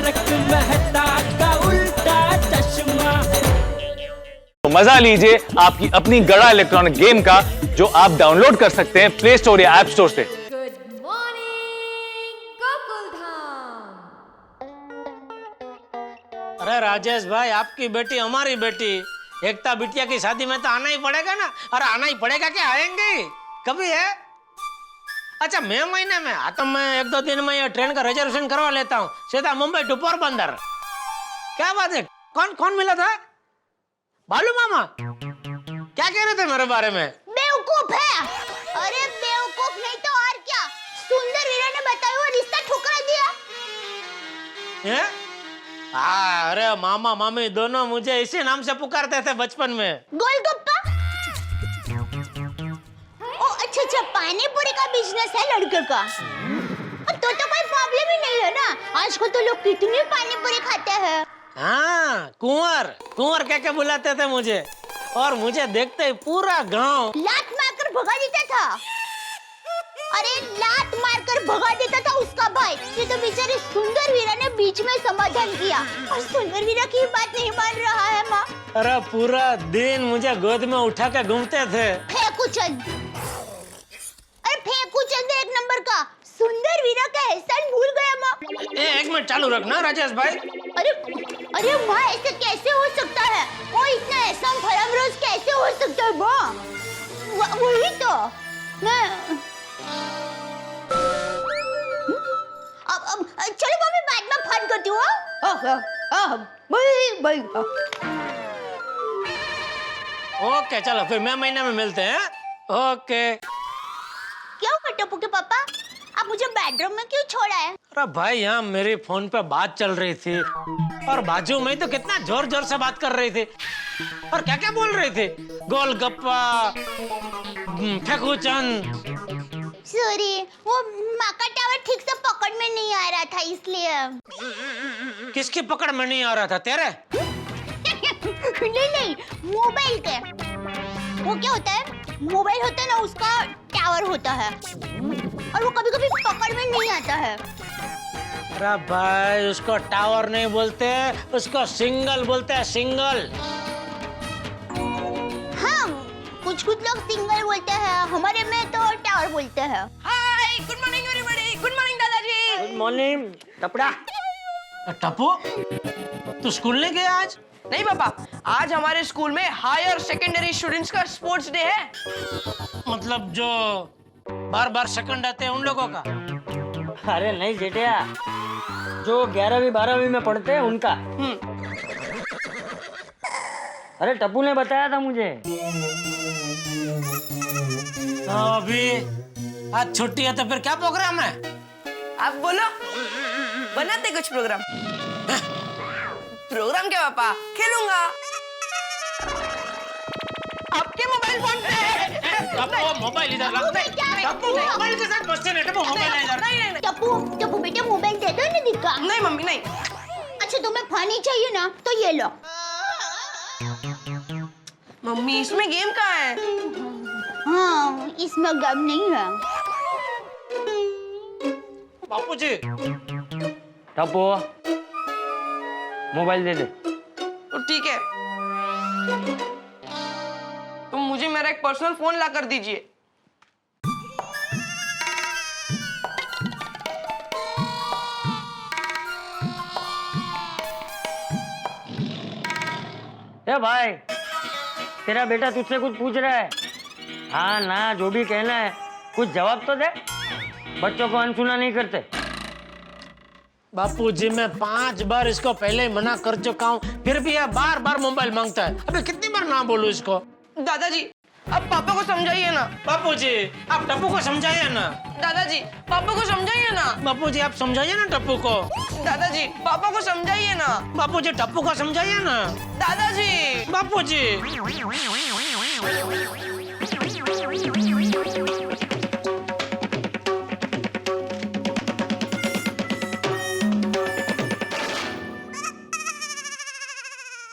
तारक मेहता का उल्टा चश्मा। तो मजा लीजिए आपकी अपनी गड़ा इलेक्ट्रॉनिक गेम का, जो आप डाउनलोड कर सकते हैं प्ले स्टोर या ऐप स्टोर से। Good morning Gokuldham. अरे राजेश भाई, आपकी बेटी हमारी बेटी, एकता बिटिया की शादी में तो आना ही पड़ेगा ना। अरे आना ही पड़ेगा, क्या आएंगे कभी है? अच्छा मई महीने में? हाँ तो मैं 1-2 दिन में ये ट्रेन का रिजर्वेशन करवा लेता हूँ, सीधा मुंबई टू पोरबंदर। क्या बात है, कौन कौन मिला था? बालू मामा क्या कह रहे थे मेरे बारे में? बेवकूफ है। अरे बेवकूफ नहीं तो और क्या, सुंदर वीरा ने बताया वो रिश्ता ठुकरा दिया। हैं? हाँ, अरे मामा मामी दोनों मुझे इसी नाम से पुकारते थे बचपन में। गोलगप्पा। ओ अच्छा, पानी पूरी का बिजनेस है लड़के का। तो कोई प्रॉब्लम ही नहीं है ना, आजकल तो लोग कितनी पानी पूरी खाते हैं। हाँ, कुंवर कुंवर कह के बुलाते थे मुझे, और मुझे देखते ही पूरा गांव लात मारकर भगा देता था। अरे लात मारकर भगा देता था उसका भाई। ये तो बेचारे सुंदर वीरा ने बीच में समाधान किया, और सुंदर वीरा की बात नहीं मान रहा है माँ। अरे पूरा दिन मुझे गोद में उठा के घूमते थे। फेंकूचंद, अरे फेंकूचंद एक नंबर का। सुंदर वीरा का एहसान भूल गया माँ। 1 मिनट चालू रखना राजेश भाई। अरे अरे माँ, ऐसे कैसे हो सकता है? वो इतना एहसान फरामरोज कैसे हो सकता है माँ? वही तो मैं अब चलो मम्मी, बाद में फोन करती हूँ। ओके चलो, फिर मैं महीने में मिलते हैं। ओके। क्या हुआ टप्पू के पापा, आप मुझे बेडरूम में क्यों छोड़ा है? अरे भाई, यहाँ मेरी फोन पे बात चल रही थी, और बाजू में तो कितना जोर जोर से बात कर रही थी, और क्या क्या बोल रही थी, गोलगप्पा, फेंकूचंद। सॉरी, वो माँ का टावर ठीक से पकड़ में नहीं आ रहा था इसलिए। किसकी पकड़ में नहीं आ रहा था, तेरे? नहीं, मोबाइल के। वो क्या होता है, मोबाइल होता है ना, उसका टावर होता है, और वो कभी कभी पकड़ में नहीं आता है। अरे भाई, उसको टावर नहीं बोलते, उसको सिंगल बोलते हैं, सिंगल। हाँ, कुछ लोग सिंगल बोलते हैं, हमारे में तो टावर बोलते हैं। Hi, good morning everybody. Good morning दादाजी। Good morning Tapuda. टप्पू, तू स्कूल नहीं गया आज? नहीं पापा, आज हमारे स्कूल में हायर सेकेंडरी स्टूडेंट्स का स्पोर्ट्स डे है। मतलब जो बार सेकंड आते हैं उन लोगों का? अरे नहीं जेठिया, जो 11वीं 12वीं में पढ़ते हैं उनका। अरे टप्पू ने बताया था मुझे। अभी आज छुट्टी है तो फिर क्या प्रोग्राम है? आप बोलो, बनाते कुछ प्रोग्राम। प्रोग्राम क्या पापा, खेलूंगा आपके मोबाइल फोन पे। मोबाइल इधर रख। टप्पू मोबाइल के साथ मस्ती नहीं, टप्पू मोबाइल इधर। नहीं। टप्पू बेटा, मोबाइल दे दो ना दिक्का। नहीं मम्मी नहीं। अच्छा तुम्हें पानी चाहिए ना, तो ये लो। मम्मी इसमें गेम कहाँ है? हाँ, इसमें गम नहीं है। बापूजी, टप्पू मोबाइल दे दे। तो ठीक है, तुम मुझे मेरा एक पर्सनल फोन ला कर दीजिए। ए भाई, तेरा बेटा तुझसे कुछ पूछ रहा है। हाँ ना, जो भी कहना है कुछ जवाब तो दे, बच्चों को अनसुना नहीं करते। बापूजी मैं 5 बार इसको पहले ही मना कर चुका हूँ, फिर भी यह बार मोबाइल मांगता है। अबे कितनी बार ना बोलूं इसको? दादाजी, अब पापा को समझाइए ना। बापूजी, आप टप्पू को समझाइए ना। दादाजी, पापा को समझाइए ना। बापूजी, आप समझाइए ना टप्पू को। दादाजी, पापा को समझाइए ना। बापूजी, टप्पू को समझाइए ना। दादाजी। बापूजी।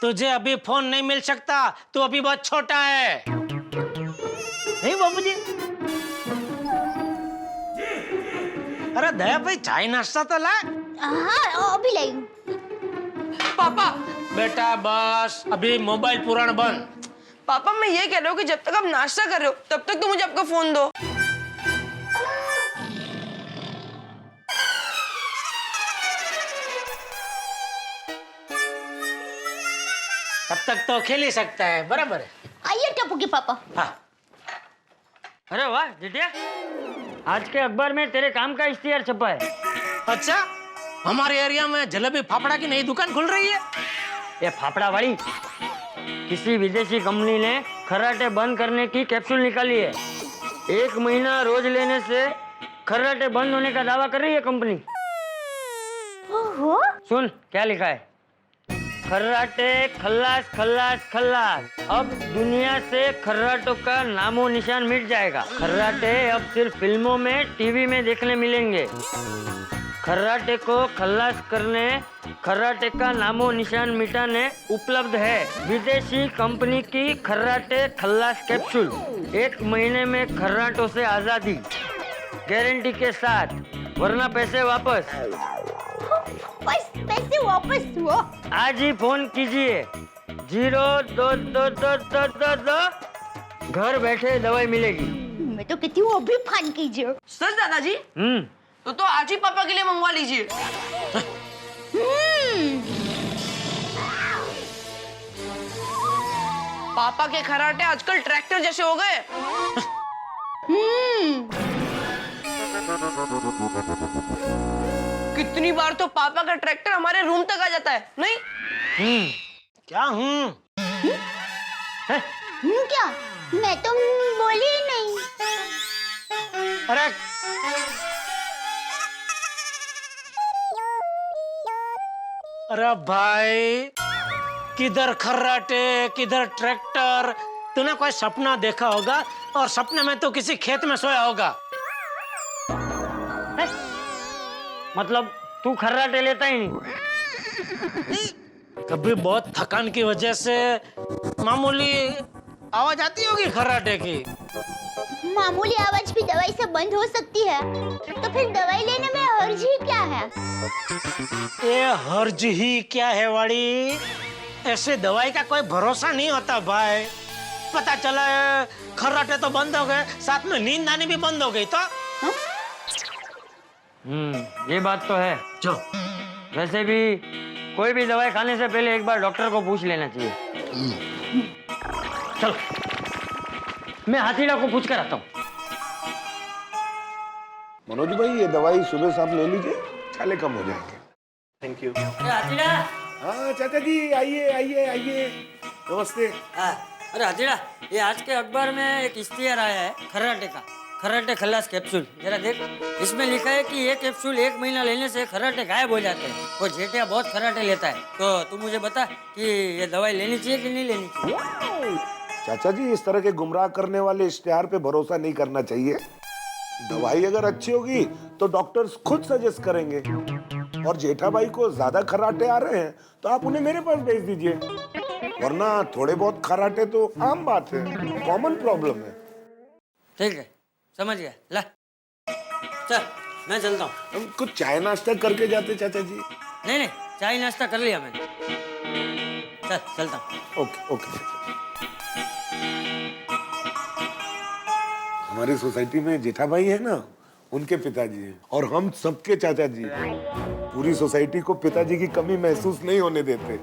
तुझे अभी फोन नहीं मिल सकता, तू अभी बहुत छोटा है। नहीं बाबूजी? अरे दया भाई, चाय नाश्ता तो ला। हाँ, अभी लाई। बेटा बस अभी मोबाइल पुराण बंद। पापा मैं ये कह रहा हूँ कि जब तक आप नाश्ता कर रहे हो तब तक तो मुझे आपका फोन दो। तब तक तो खेल ही सकता है, बराबर है। आइए टप्पू के पापा। हाँ अरे वाह जितिया, आज के अखबार में तेरे काम का इश्तिहार छपा है। अच्छा, हमारे एरिया में जलेबी फाफड़ा की नई दुकान खुल रही है। ये फाफड़ा वाली किसी विदेशी कंपनी ने खर्राटे बंद करने की कैप्सूल निकाली है। 1 महीना रोज लेने से खर्राटे बंद होने का दावा कर रही है कंपनी। ओहो, सुन क्या लिखा है, खर्राटे खल्लास खल्लास खल्लास, अब दुनिया से खर्राटों का नामो निशान मिट जाएगा। खर्राटे अब सिर्फ फिल्मों में, टीवी में देखने मिलेंगे। खर्राटे को खल्लास करने, खर्राटे का नामो निशान मिटाने उपलब्ध है विदेशी कंपनी की खर्राटे खल्लास कैप्सूल। 1 महीने में खर्राटों से आजादी, गारंटी के साथ, वरना पैसे वापस। बस पैसे वापस हुआ। आज ही फोन कीजिए 022222, घर बैठे दवाई मिलेगी। मैं तो कहती हूँ अभी फोन कीजिए। सच दादाजी? तो आज ही पापा के लिए मंगवा लीजिए। पापा के खर्राटे आजकल ट्रैक्टर जैसे हो गए। कितनी बार तो पापा का ट्रैक्टर हमारे रूम तक आ जाता है, नहीं? क्या क्या? मैं तो बोली ही नहीं। अरे अरे भाई, किधर खर्राटे किधर ट्रैक्टर। तूने कोई सपना देखा होगा और सपने में तो किसी खेत में सोया होगा। मतलब तू खर्राटे लेता ही नहीं? कभी बहुत थकान की वजह से मामूली आवाज आती होगी खर्राटे की। मामूली आवाज भी दवाई से बंद हो सकती है, तो फिर दवाई लेने में हर्ज ही क्या है? ये हर्ज ही क्या है वाड़ी, ऐसे दवाई का कोई भरोसा नहीं होता भाई। पता चला खर्राटे तो बंद हो गए, साथ में नींद आनी भी बंद हो गई तो ये बात तो है। जो वैसे भी कोई भी दवाई खाने से पहले एक बार डॉक्टर को पूछ लेना चाहिए। चलो मैं हाथीड़ा को पूछ कर आता हूँ। मनोज भाई ये दवाई सुबह शाम ले लीजिए, छाले कम हो जाएंगे। Thank you. हाथीड़ा, हाँ चाचा जी आइए आइए आइए, नमस्ते। अरे हाथीड़ा, ये आज के अखबार में एक इश्तिहार आया है खर्राटे का, खर्राटे खल्लास कैप्सूल। जरा देख, इसमें लिखा है कि ये कैप्सूल 1 महीना लेने से खर्राटे गायब हो जाते हैं। वो जेठिया बहुत खर्राटे लेता है, तो तू मुझे बता कि ये दवाई लेनी चाहिए कि नहीं लेनी चाहिए? चाचा जी इस तरह के गुमराह करने वाले इश्तिहार पे भरोसा नहीं करना चाहिए। दवाई अगर अच्छी होगी तो डॉक्टर्स खुद सजेस्ट करेंगे, और जेठा भाई को ज्यादा खर्राटे आ रहे हैं तो आप उन्हें मेरे पास भेज दीजिए, वरना थोड़े बहुत खर्राटे तो आम बात है, कॉमन प्रॉब्लम है। ठीक है, समझ गया। ला चल मैं चलता हूँ। हम कुछ चाय नाश्ता करके जाते चाचा जी। नहीं नहीं, चाय नाश्ता कर लिया मैंने। चल चलता हूँ। Okay okay. हमारी सोसाइटी में जेठा भाई है ना, उनके पिताजी हैं, और हम सबके चाचा जी। पूरी सोसाइटी को पिताजी की कमी महसूस नहीं होने देते।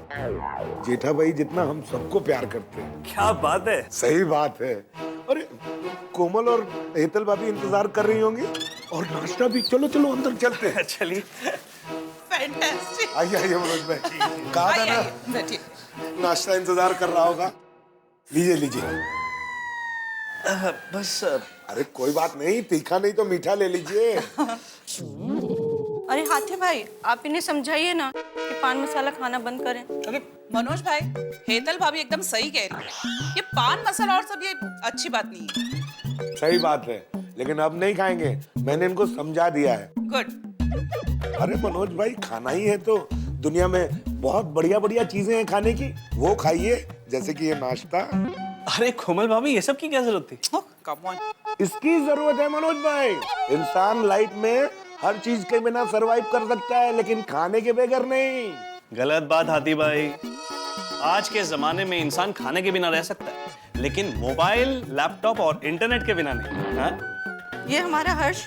जेठा भाई जितना हम सबको प्यार करते हैं। क्या बात है। सही बात है। अरे कोमल और हेतल भाभी इंतजार कर रही होंगी, और नाश्ता भी। चलो चलो अंदर चलते हैं। चलिए। फैंटास्टिक। आइए आइए मनोज भाई, कहा था ना नाश्ता इंतजार कर रहा होगा। लीजिए लीजिए। बस अरे कोई बात नहीं, तीखा नहीं तो मीठा ले लीजिए। अरे हाथी भाई, आप इन्हें समझाइए ना कि पान मसाला खाना बंद करें। अरे मनोज भाई, हेतल भाभी एकदम सही कह रही है। ये पान मसाला और सब ये अच्छी बात नहीं है। सही बात है, लेकिन अब नहीं खाएंगे, मैंने इनको समझा दिया है। गुड। अरे मनोज भाई, खाना ही है तो दुनिया में बहुत बढ़िया बढ़िया चीजें हैं खाने की, वो खाइए, जैसे कि ये नाश्ता। अरे कोमल भाभी, ये सब की क्या जरूरत थी? Come on. इसकी जरूरत है मनोज भाई। इंसान लाइफ में हर चीज के बिना सरवाइव कर सकता है, लेकिन खाने के बगैर नहीं। गलत बात हाथी भाई। आज के जमाने में इंसान खाने के बिना रह सकता है, लेकिन मोबाइल, लैपटॉप और इंटरनेट के बिना नहीं। हाँ? ये हमारा हर्ष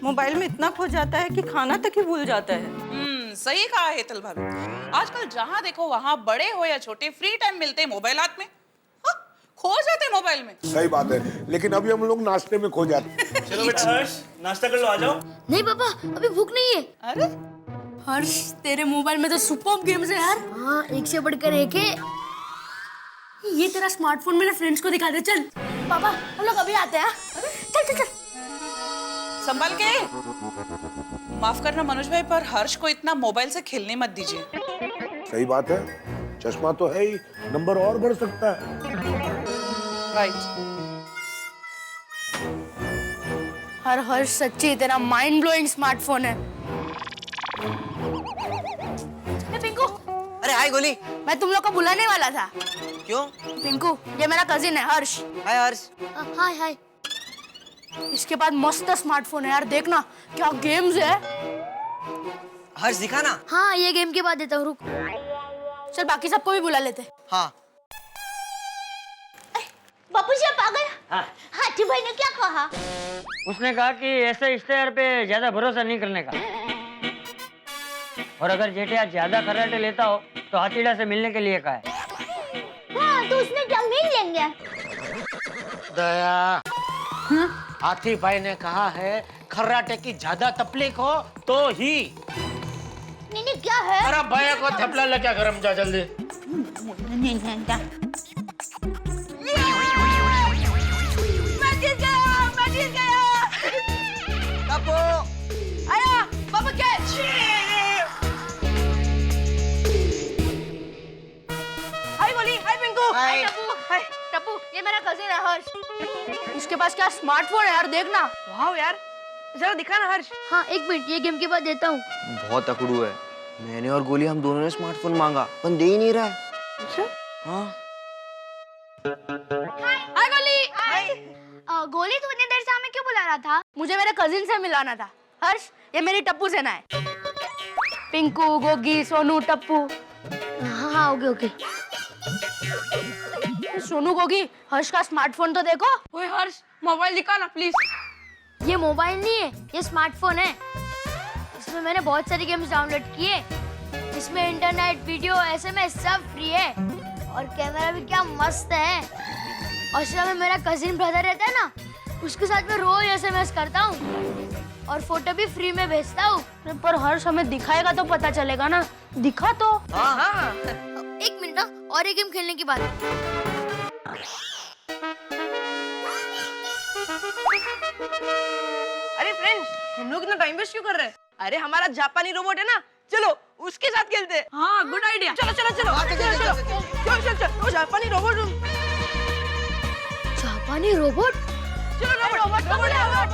मोबाइल में इतना खो जाता है कि खाना तक ही भूल जाता है। सही कहा हेतल भाभी। आजकल जहाँ देखो वहाँ बड़े हो या छोटे फ्री टाइम मिलते हैं मोबाइल हाथ में, हाँ, खो जाते हैं मोबाइल में। सही बात है, लेकिन अभी हम लोग नाश्ते में खो जाते हैं। चलो बेटा हर्ष, नाश्ता कर लो, आ जाओ। नहीं पापा, अभी भूख नहीं है। अरे हर्ष तेरे मोबाइल में तो सुपर गेम्स है यार। हाँ, एक से बढ़कर एक है। ये तेरा स्मार्टफोन मेरे फ्रेंड्स को दिखा दे। चल पापा, हम लोग अभी आते हैं। चल चल चल। संभाल के। माफ करना मनोज भाई, पर हर्ष को इतना मोबाइल से खेलने मत दीजिए। सही बात है, चश्मा तो है ही, नंबर और बढ़ सकता है। राइट। हर हर्ष सच्ची तेरा माइंड ब्लोइंग स्मार्टफोन है। पिंकू। अरे हाय गोली। मैं तुम लोग को बुलाने वाला था। क्यों? पिंकू, ये मेरा कजिन है हर्ष। हाय हर्ष। हाय हाय। इसके बाद मस्त स्मार्टफोन है यार, देखना क्या गेम्स है। हर्ष दिखाना। हाँ, ये गेम के बाद देता हूँ, रुक। चल बाकी सबको भी बुला लेते। हाँ। बापूजी आप आ गए। हाँ। हाथी भाई ने क्या कहा? उसने कहा कि ऐसे इश्तेहार पे ज्यादा भरोसा नहीं करने का, और अगर जेठिया ज्यादा खर्राटे लेता हो तो हाथीड़ा से मिलने के लिए कहा है। हाँ, तो उसने क्या मिल लेंगे? दया, हाथी भाई ने कहा है खर्राटे की ज्यादा तकलीफ हो तो ही। नहीं क्या है? अरे भैया को थपला ले, क्या गरम जा जल्दी। मैं जीत गया। टप्पू। आया, पापा कैच। हाय गोली, हाय पिंकू। हाय। हाय टप्पू, ये मेरा कजिन है हर्ष। इसके पास क्या स्मार्टफोन है यार, देखना। वाह यार, जरा दिखाना हर्ष। हाँ, एक मिनट, ये गेम के बाद देता हूँ। बहुत अकड़ू है। मैंने और गोली हम दोनों ने स्मार्टफोन मांगा, पर दे ही नहीं रहा है। अच्छा? हाँ। हाय गोली। हाय। गोली, तू इतनी देर से हमें क्यों बुला रहा था? मुझे मेरे कजिन से मिलाना था। हर्ष, ये मेरी टप्पू सेना है। पिंकू, गोगी, सोनू, टप्पू। हाँ, ओके ओके। सोनू, गोगी, हर्ष का स्मार्टफोन तो देखो। ओए हर्ष, मोबाइल दिखा ना प्लीज। ये मोबाइल नहीं है, ये स्मार्टफोन है। इसमें मैंने बहुत सारी गेम्स डाउनलोड किए। इसमें इंटरनेट, वीडियो, एसएमएस सब फ्री है, और कैमरा भी क्या मस्त है। और सिर्फ में मेरा कजिन ब्रदर रहता है ना, उसके साथ मैं रोज एसएमएस करता हूँ और फोटो भी फ्री में भेजता हूँ। पर हर्ष हमें दिखाएगा तो पता चलेगा ना, दिखा तो। हाँ। एक मिनट ना, और एक गेम खेलने की बात है। अरे फ्रेंड्स, हम लोग इतना टाइम वेस्ट क्यों कर रहे हैं? अरे हमारा जापानी रोबोट है ना, चलो उसके साथ खेलते हैं। हाँ, गुड आइडिया। चलो चलो चलो चलो चलो चलो चलो। वो जापानी रोबोट। जापानी रोबोट? चलो रोबोट रोबोट रोबोट।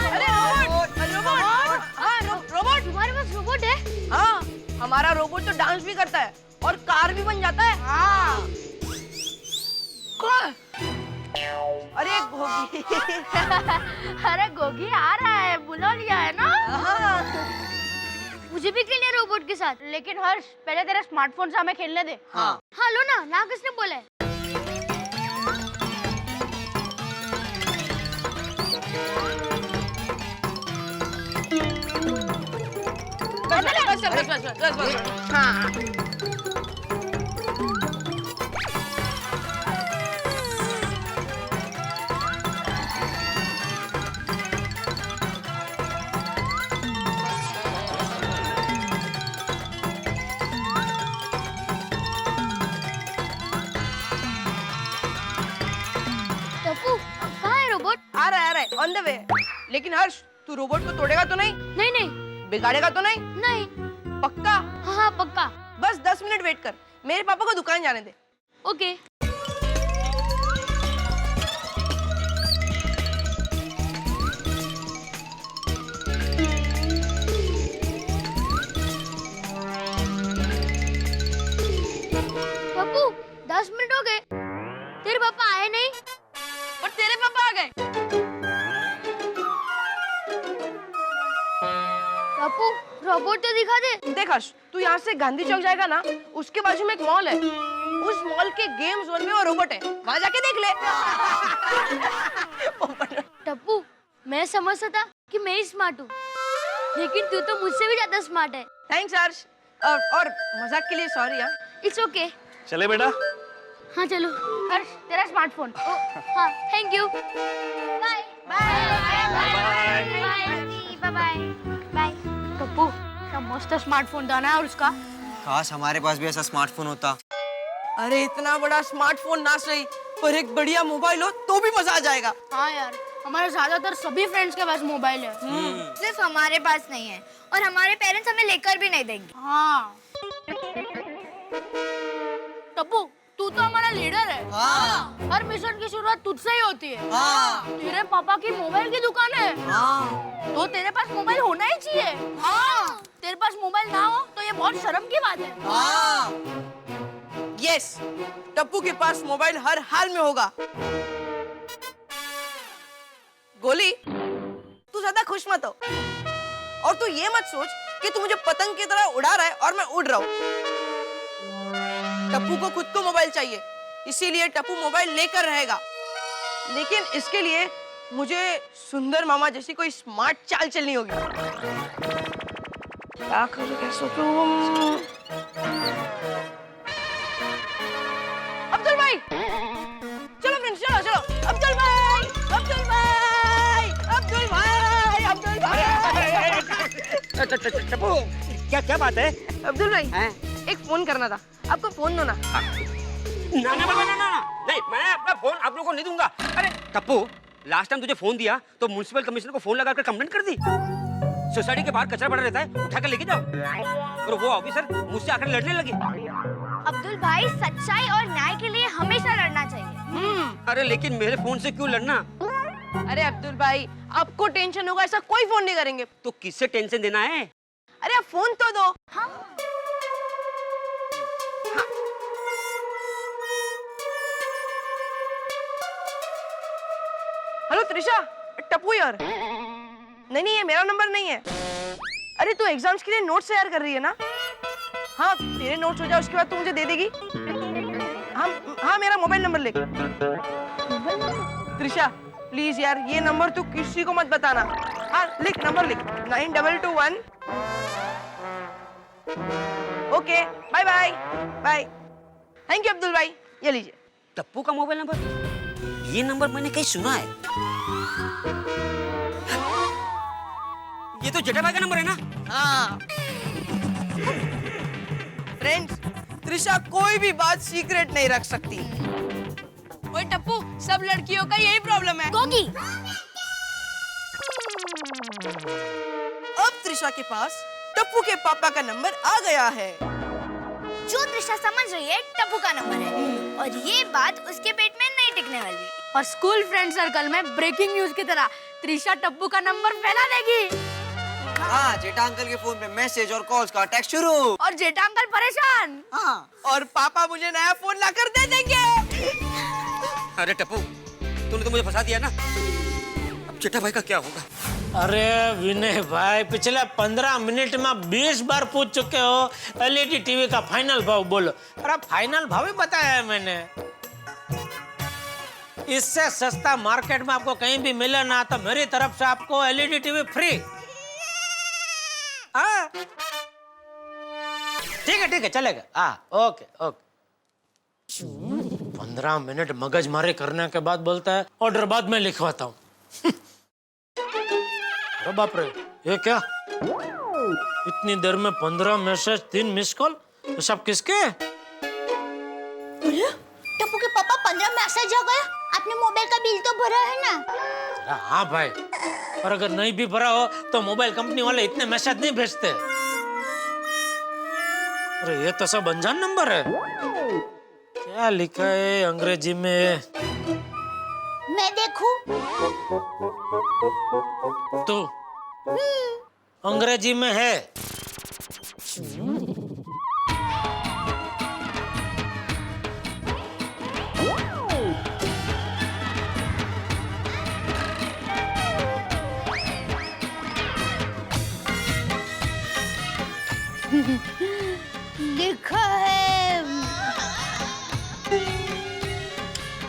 अरे रोबोट रोबोट। हाँ रोबोट। तुम्हारे पास रोबोट है? हाँ, हमारा रोबोट तो डांस भी करता है और कार भी बन जाता है। हाँ। कौन? अरे गोगी। अरे गोगी आ रहा है, बुला लिया है ना? हाँ। मुझे भी खेलना है रोबोट के साथ। लेकिन हर्ष, पहले तेरे स्मार्टफोन से हमें खेलने दे। हाँ। हाँ लो ना, ना किसने बोला है? बस। हाँ। टप्पू, कहाँ है रोबोट? आ रहा है ऑन द वे। लेकिन हर्ष, तू रोबोट को तोड़ेगा तो नहीं? नहीं नहीं। बिगाड़ेगा तो नहीं? नहीं। पक्का? हाँ हाँ पक्का। बस 10 मिनट वेट कर, मेरे पापा को दुकान जाने दे। ओके। पप्पू, 10 मिनट हो गए, तेरे पापा आए नहीं। और तेरे पापा आ गए। पप्पू, रोबोट तो दिखा दे। देख हर्ष, तू यहाँ से गांधी चौक जाएगा ना, उसके बाजू में एक मॉल है, उस मॉल के गेम जोन में वो रोबोट है, वहाँ जाके देख ले। टप्पू, मैं समझता था कि मैं ही स्मार्ट हूँ, लेकिन तू तो मुझसे भी ज्यादा स्मार्ट है। थैंक्स हर्ष, और मजाक के लिए सॉरी यार। It's okay. चले बेटा। हाँ चलो। हर्ष, तेरा स्मार्टफोन। हाँ, thank you. Bye bye bye bye bye. Tappu, क्या मस्त स्मार्टफोन था ना और उसका। काश हमारे पास भी ऐसा स्मार्टफोन होता। अरे इतना बड़ा स्मार्टफोन ना सही, पर एक बढ़िया मोबाइल हो तो भी मजा आ जाएगा। हाँ यार, हमारे ज्यादातर सभी फ्रेंड्स के पास मोबाइल है। सिर्फ हमारे पास नहीं है, और हमारे पेरेंट्स हमें लेकर भी नहीं देंगे। हाँ। टप्पू, तू तो हमारा लीडर है। हाँ। हर मिशन की शुरुआत तुझसे ही होती है। हाँ। तेरे पापा की मोबाइल की दुकान है। हाँ। तो तेरे पास मोबाइल होना ही चाहिए। हाँ। तेरे पास मोबाइल ना हो तो ये बहुत शर्म की बात है। हाँ। यस, टप्पू के पास मोबाइल हर हाल में होगा। गोली, तू ज्यादा खुश मत हो, और तू ये मत सोच कि तू मुझे पतंग की तरह उड़ा रहा है और मैं उड़ रहा हूँ। टप्पू को खुद को मोबाइल चाहिए, इसीलिए टप्पू मोबाइल लेकर रहेगा, लेकिन इसके लिए मुझे सुंदर मामा जैसी कोई स्मार्ट चाल चलनी होगी। क्या करूं, क्या सोचूं? अब्दुल भाई, चलो फ्रेंड्स, चलो चलो। अब्दुल भाई, अब्दुल भाई, अब्दुल भाई, अब्दुल भाई। टप्पू, क्या बात है? अब्दुल भाई, एक फोन करना था, आपको फोन दो ना। ना नहीं, मैं अपना फोन आप लोगों को नहीं दूंगा। अरे टप्पू, लास्ट टाइम तुझे फोन दिया तो म्युनिसिपल कमिश्नर को फोन लगाकर कंप्लेंट कर दी। सोसाइटी के बाहर कचरा पड़ा रहता है, उठा कर लेके जाओ। और वो ऑफिसर मुझसे आकर लड़ने लगी। अब्दुल भाई, सच्चाई और न्याय के लिए हमेशा लड़ना चाहिए। अरे लेकिन मेरे फोन से क्यों लड़ना? अरे अब्दुल भाई, आपको टेंशन होगा, ऐसा कोई फोन नहीं करेंगे। तो किससे टेंशन देना है? अरे आप फोन तो दो। हाँ। हेलो त्रिशा, टप्पू यार। नहीं, ये मेरा नंबर नहीं है। अरे तू एग्जाम्स के लिए नोट्स तैयार कर रही है ना? हाँ, तेरे नोट्स हो जाए उसके बाद तू मुझे दे देगी। हाँ, मेरा मोबाइल नंबर लिख। त्रिशा प्लीज यार, ये नंबर तू किसी को मत बताना। हाँ लिख, नंबर लिख, 9221। Okay, bye bye bye. Thank you Abdul भाई, ये लीजिए। टप्पू का मोबाइल नंबर? ये नंबर मैंने कहीं सुना है। ये तो जेठा भाई का नंबर है ना? हाँ। फ्रेंड्स, त्रिशा कोई भी बात सीक्रेट नहीं रख सकती। ओए टप्पू, सब लड़कियों का यही प्रॉब्लम है। गोगी। अब त्रिशा के पास टप्पू के पापा का नंबर आ गया है। जो त्रिशा समझ रही है टप्पू का नंबर है, और ये बात उसके पेट में नहीं टिकने वाली। और स्कूल फ्रेंड सर्कल में ब्रेकिंग न्यूज की तरह त्रिशा टप्पू का नंबर फैला देगी। हाँ, जेठा अंकल के फोन पे मैसेज और कॉल्स का अटैक शुरू। और जेठा अंकल परेशान। हाँ। और पापा मुझे नया फोन लाकर दे देंगे। अरे टप्पू, तूने तो मुझे फंसा दिया ना, अब जेठा भाई का क्या होगा? अरे विनय भाई, पिछले 15 मिनट में 20 बार पूछ चुके हो एलईडी टीवी का फाइनल भाव बोलो। अरे फाइनल भाव ही बताया है मैंने। इससे सस्ता मार्केट में आपको कहीं भी मिले ना, तो मेरी तरफ से आपको एलईडी टीवी फ्री। हाँ ठीक है चलेगा। हाँ ओके। 15 मिनट मगजमारी करने के बाद बोलता है ऑर्डर बाद में लिखवाता हूँ। अरे बाप रे, ये क्या? इतनी देर में 15 मैसेज, 3 मिस कॉल, ये सब किसके? अरे टप्पू के पापा 15 मैसेज आ गया। आपने मोबाइल का बिल तो भरा है ना? हाँ भाई, और अगर नहीं भी भरा हो तो मोबाइल कंपनी वाले इतने मैसेज नहीं भेजते। अरे ये तो सब अनजान नंबर है। क्या लिखा है अंग्रेजी में? मैं देखूं? तो अंग्रेजी में है। लिखा है,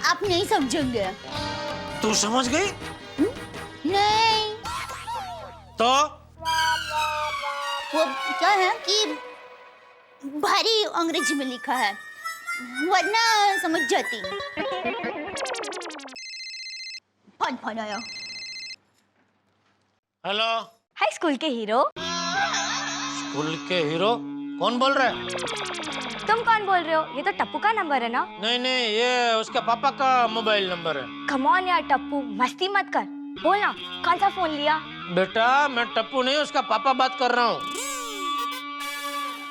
आप नहीं समझेंगे। तू समझ गई? नहीं, तो वो क्या है कि भारी अंग्रेजी में लिखा है, वरना समझ जाती। फोन आया। हेलो। हाय स्कूल के हीरो। स्कूल के हीरो? कौन बोल रहा है? तुम कौन बोल रहे हो? ये तो टप्पू का नंबर है ना? नहीं नहीं, ये उसके पापा का मोबाइल नंबर है। कम ऑन यार टप्पू, मस्ती मत कर। बोलना कौन सा फोन लिया? बेटा मैं टप्पू नहीं, उसका पापा बात कर रहा हूँ।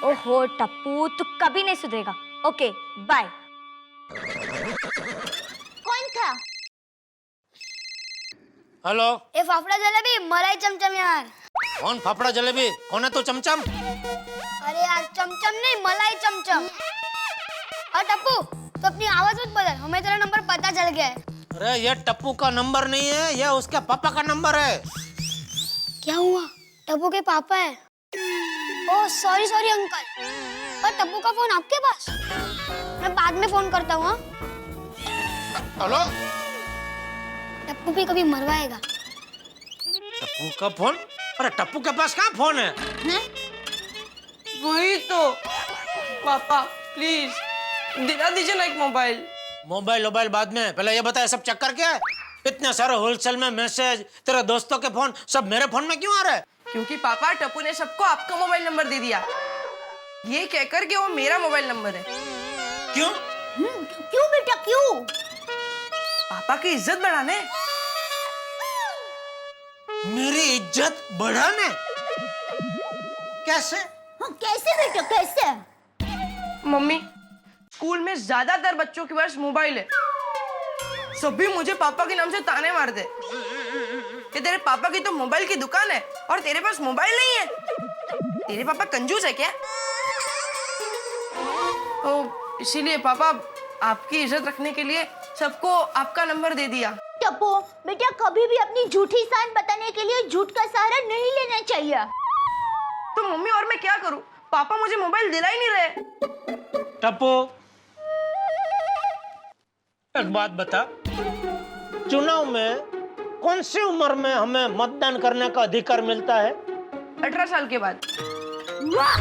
ओहो टप्पू, तू कभी नहीं सुधरेगा। Okay bye. कौन था? हेलो। ए फाफड़ा जलेबी, मलाई चमचम यार। कौन फाफड़ा जलेबी? कौन है तू चमचम? अरे यार चमचम नहीं, मलाई चमचम। और टप्पू तो अपनी आवाज मत बदल, हमें तेरा नंबर पता चल गया है। अरे ये टप्पू का नंबर नहीं है, ये उसके पापा का नंबर है। क्या हुआ? टप्पू के पापा है? Oh sorry sorry uncle. पर टप्पू का फोन आपके पास? मैं बाद में फोन करता हूँ। हेलो। टप्पू भी कभी मरवाएगा। टप्पू का फोन? अरे टप्पू के पास कहाँ फोन है? वही तो। पापा प्लीज दिला दीजिए ना एक मोबाइल। मोबाइल बाद में, पहले ये बता सब चक्कर क्या है? इतने सारे होलसेल में मैसेज, तेरे दोस्तों के फोन सब मेरे फोन में क्यों आ रहा है? क्योंकि पापा टप्पू ने सबको आपका मोबाइल नंबर दे दिया, ये कहकर कि वो मेरा मोबाइल नंबर है। क्यों? क्यों बेटा क्यों? पापा की इज्जत बढ़ाने। मेरी इज्जत बढ़ाने? कैसे? कैसे बेटा कैसे? मम्मी स्कूल में ज्यादातर बच्चों के पास मोबाइल है, सभी मुझे पापा के नाम से ताने मारते कि तेरे पापा की तो मोबाइल की दुकान है और तेरे पास मोबाइल नहीं है। तेरे पापा कंजूस है क्या? तो इसीलिए पापा आपकी इज्जत रखने के लिए सबको आपका नंबर दे दिया। टप्पू बेटा कभी भी अपनी झूठी शान बताने के लिए झूठ का सहारा नहीं लेना चाहिए। तो मम्मी और मैं क्या करूं? पापा मुझे मोबाइल दिला ही नहीं रहे। टप्पू एक बात बता, चुनाव में कौन सी उम्र में हमें मतदान करने का अधिकार मिलता है? 18 साल के बाद। वाह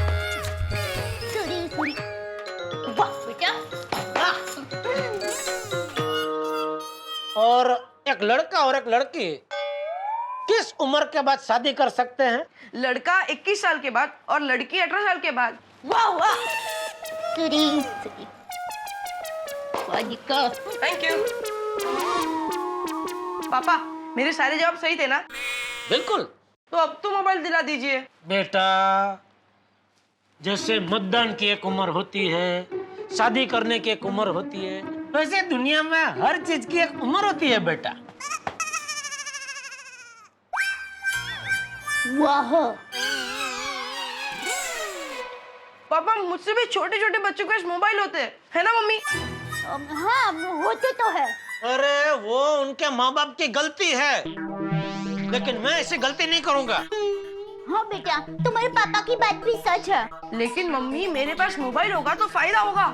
वाह बेटा वाह। और एक लड़का और एक लड़की किस उम्र के बाद शादी कर सकते हैं? लड़का 21 साल के बाद और लड़की 18 साल के बाद। वाह वाह। Thank you. पापा मेरे सारे जवाब सही थे ना? बिल्कुल। तो अब तो मोबाइल दिला दीजिए। बेटा जैसे मतदान की एक उम्र होती है, शादी करने की एक उम्र होती है, वैसे दुनिया में हर चीज की एक उम्र होती है बेटा। वाह। पापा मुझसे भी छोटे छोटे बच्चों के पास मोबाइल होते हैं, है ना मम्मी? हाँ होते तो है। अरे वो उनके माँ बाप की गलती है, लेकिन मैं ऐसी गलती नहीं करूंगा। हाँ बेटा तुम्हारे पापा की बात भी सच है। लेकिन मम्मी मेरे पास मोबाइल होगा तो फायदा होगा।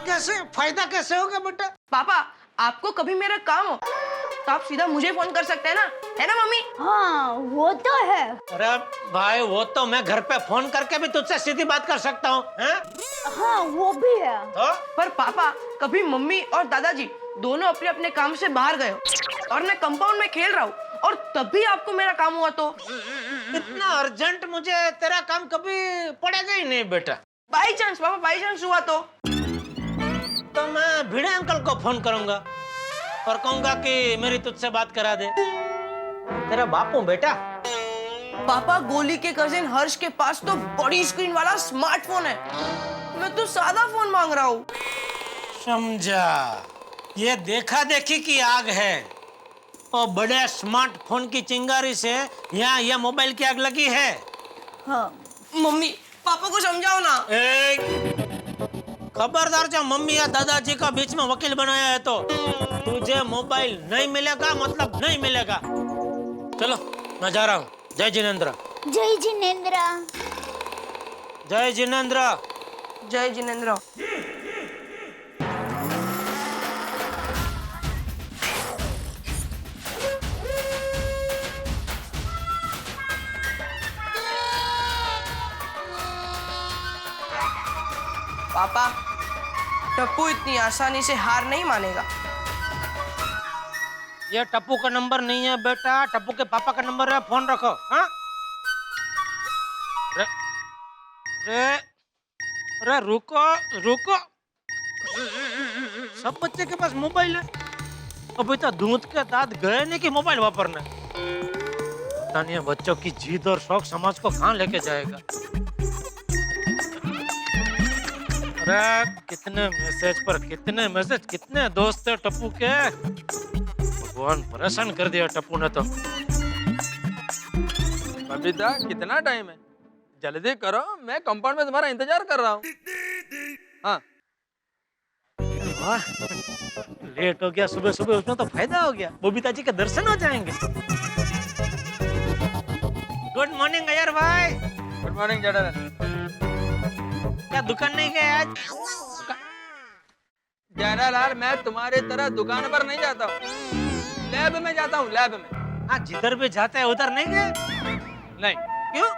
कैसे फायदा कैसे होगा बेटा? पापा आपको कभी मेरा काम हो तो आप सीधा मुझे फोन कर सकते हैं ना, है ना मम्मी? हाँ वो तो है। अरे भाई वो तो मैं घर पे फोन करके भी तुझसे सीधी बात कर सकता हूँ। हाँ वो भी है। तो? पर पापा कभी मम्मी और दादाजी दोनों अपने अपने काम से बाहर गए और मैं कंपाउंड में खेल रहा हूँ और तभी आपको मेरा काम हुआ तो? इतना अर्जेंट मुझे तेरा काम कभी पड़ेगा ही नहीं बेटा। बाई चांस पापा, बाई चांस हुआ तो मैं भिड़े अंकल को फोन करूंगा और कहूंगा कि मेरी तुझसे बात करा दे। तेरा बाप हूँ बेटा। पापा गोली के कजिन हर्ष के पास तो बड़ी स्क्रीन वाला स्मार्टफोन है, मैं तो सादा फोन मांग रहा हूँ। समझा, ये देखा देखी की आग है और बड़े स्मार्टफोन की चिंगारी से यहाँ ये मोबाइल की आग लगी है। हाँ मम्मी पापा को समझाओ ना। खबरदार, जब मम्मी या दादाजी का बीच में वकील बनाया है तो तुझे मोबाइल नहीं मिलेगा, मतलब नहीं मिलेगा। चलो मैं जा रहा हूँ। जय जिनेंद्र। जय जिनेंद्र। जय जिनेंद्र। जय जिनेन्द्र। पापा, टप्पू इतनी आसानी से हार नहीं मानेगा। ये टप्पू का नंबर नहीं है बेटा, टप्पू के पापा का नंबर है, फोन रखो। हाँ रे रे रे रुको रुको, सब बच्चे के पास मोबाइल है। अभी तो दूध के दांत गए नहीं कि मोबाइल वापरना। तानिया बच्चों की जिद और शौक समाज को कहाँ लेके जाएगा। अरे कितने मैसेज पर कितने मैसेज, कितने दोस्त है टप्पू के। भगवान परेशान कर दिया टप्पू ने तो। बबीता कितना टाइम है, जल्दी करो, मैं कंपाउंड में तुम्हारा इंतजार कर रहा हूँ। हाँ वाह, लेट हो गया सुबह सुबह, उसमें तो फायदा हो गया, बबीता जी के दर्शन हो जाएंगे। गुड मॉर्निंग अय्यर भाई। Good morning Jethalal. क्या दुकान नहीं गए आज? जेठालाल मैं तुम्हारी तरह दुकान पर नहीं जाता हूँ, लैब में जाता हूँ, लैब में। हाँ, जिधर भी जाते हैं उधर नहीं गए? नहीं। क्यों?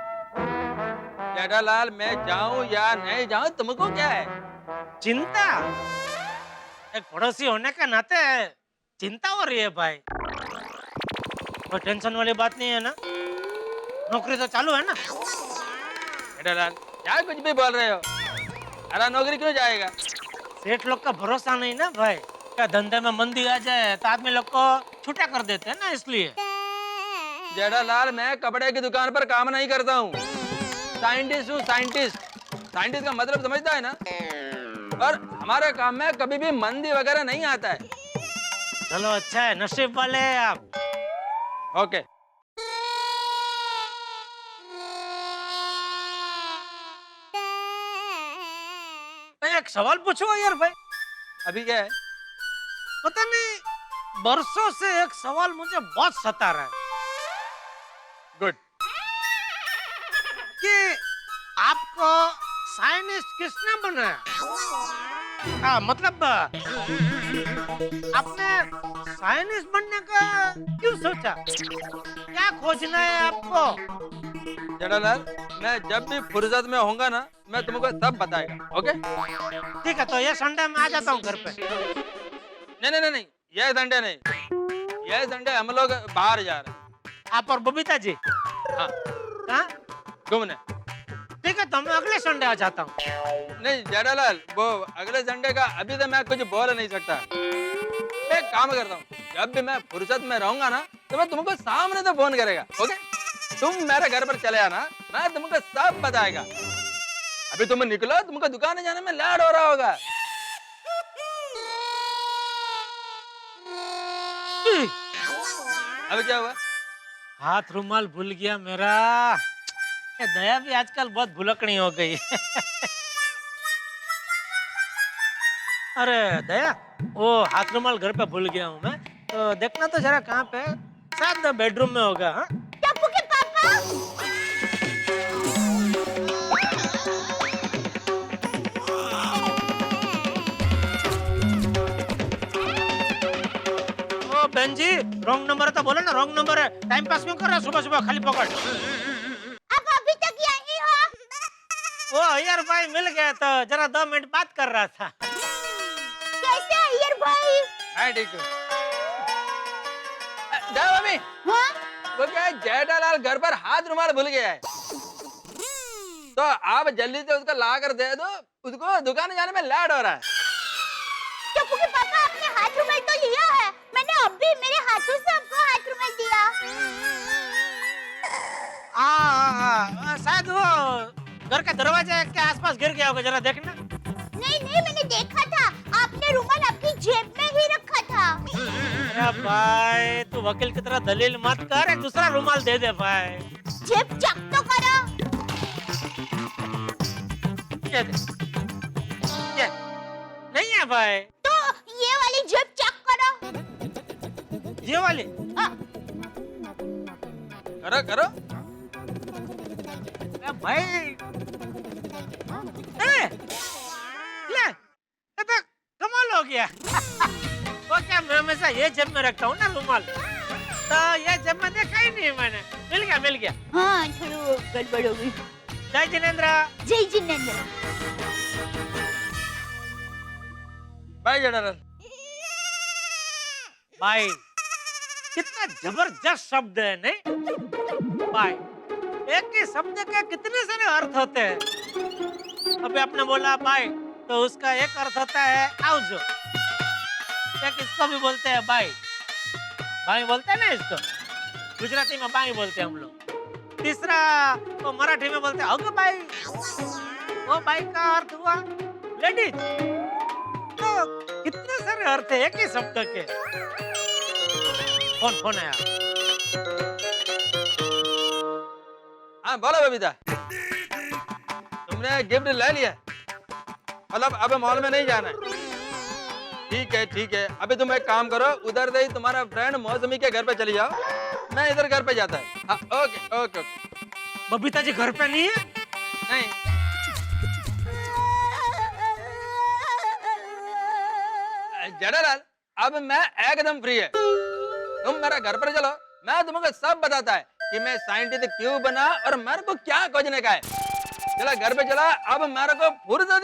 जेठालाल मैं जाऊँ या नहीं जाऊँ तुमको क्या है? चिंता? एक पड़ोसी होने के नाते चिंता हो रही है भाई। कोई टेंशन वाली बात नहीं है ना? नौकरी तो चालू है ना? जेठालाल क्या कुछ भी बोल रहे हो? अरे नौकरी क्यों जाएगा? सेठ लोग का भरोसा नहीं ना भाई, क्या धंधे में मंदी आ जाए तो आदमी लोग को छुट्टा कर देते हैं ना, इसलिए। जेठालाल मैं कपड़े की दुकान पर काम नहीं करता हूँ, साइंटिस्ट हूँ, साइंटिस्ट। साइंटिस्ट का मतलब समझता है ना? और हमारे काम में कभी भी मंदी वगैरह नहीं आता है। चलो अच्छा है, नसीब वाले हैं आप। ओके। एक सवाल पूछो यार भाई। अभी क्या है? पता नहीं, बरसों से एक सवाल मुझे बहुत सता रहा है। गुड। कि आपको साइंटिस्ट किसने बनाया? मतलब आपने साइंटिस्ट बनने का क्यों सोचा? क्या खोजना है आपको? जेठालाल मैं जब भी फुर्सत में होऊंगा ना, मैं तुमको सब बताएगा। ओके ठीक है, तो ये संडे में आ जाता हूँ घर पे। नहीं नहीं नहीं, ये संडे नहीं, ये संडे हम लोग बाहर जा रहे हैं। आप और बबीता जी? हाँ। कहाँ? घूमने। ठीक है, तो मैं अगले संडे आ जाता हूँ। नहीं जेठालाल, वो अगले संडे का अभी तो मैं कुछ बोल नहीं सकता। मैं एक काम करता हूँ, जब भी मैं फुर्सत में रहूंगा ना तो मैं तुमको सामने से फोन करेगा। ओके, तुम मेरे घर पर चले आना, मैं तुमको सब बताएगा। अभी तुम निकलो, तुमको दुकान जाने में लेट हो रहा होगा। अभी क्या हुआ? हाथ रुमाल भूल गया मेरा। ये दया भी आजकल बहुत भुलकड़ी हो गई। अरे दया, वो हाथ रुमाल घर पे भूल गया हूँ मैं, तो देखना तो जरा कहाँ पे। शायद बेडरूम में होगा। हाँ, टप्पू के पापा। ओ बहन जी, रॉन्ग नंबर है तो बोलो ना, रॉन्ग नंबर है। टाइम पास क्यों कर रहे हो सुबह सुबह खाली पकड़? आप अभी तक यहीं हो? ओ यार भाई मिल गया, तो जरा 2 मिनट बात कर रहा था। कैसे अय्यर भाई? मैं ठीक हूँ। जाओ मम्मी। हाँ? वो क्या है, जेठालाल घर पर हाथ रुमाल भूल गया है, तो आप जल्दी से उसको ला कर दे दो, उसको दुकान जाने में लेट हो रहा है। टप्पू के पापा, आपने हाथ रुमाल तो लिया है, मैंने अभी मेरे हाथों से आपको हाथ रुमाल दिया। शायद वो घर का दरवाजे के आसपास गिर गया होगा, जरा देखना। नहीं नहीं, मैंने देखा था, आपने रुमाल आपकी जेब में ही रखा था। अरे भाई तू वकील की तरह दलील मत कर, एक दूसरा रुमाल दे दे भाई। जेब चेक तो करो। ये दे। ये नहीं है भाई। तो ये वाली जेब चेक करो। ये वाली? हाँ। करो करो। भाई गया। वो क्या, मैं हमेशा ये जेब में रखता हूँ ना रुमाल, तो ये जेब में देखा ही नहीं मैंने। मिल गया। हाँ थोड़ी गड़बड़ हो गई। जय जिनेंद्र। जय जिनेंद्र। बाय जेठालाल। भाई कितना जबरदस्त शब्द है नहीं? भाई एक ही शब्द के कितने सारे अर्थ होते हैं। अभी आपने बोला भाई, तो उसका एक अर्थ होता है आउजो, एक इसको भी बोलते हैं भाई बोलते हैं ना इसको, गुजराती में बाई बोलते हैं हम लोग। तीसरा तो मराठी में बोलते हैं अगो बाई, वो बाई का अर्थ हुआ लेडीज। तो कितने सारे अर्थ है एक ही शब्द के। फोन आया। हाँ बोलो बबीता, तुमने गिफ्ट ले लिया? मतलब अब मॉल में नहीं जाना है? ठीक है। अभी तुम एक काम करो, उधर से ही तुम्हारा फ्रेंड मौसमी के घर पे चली जाओ, मैं इधर घर पे जाता है। हाँ, ओके। बबीता जी घर पे नहीं है? नहीं। जेठालाल अब मैं एकदम फ्री है, तुम मेरा घर पर चलो, मैं तुमको सब बताता है कि मैं साइंटिस्ट क्यों बना और मेरे को क्या खोजने का है। चला घर पे चला, अब मेरे को फुर्सत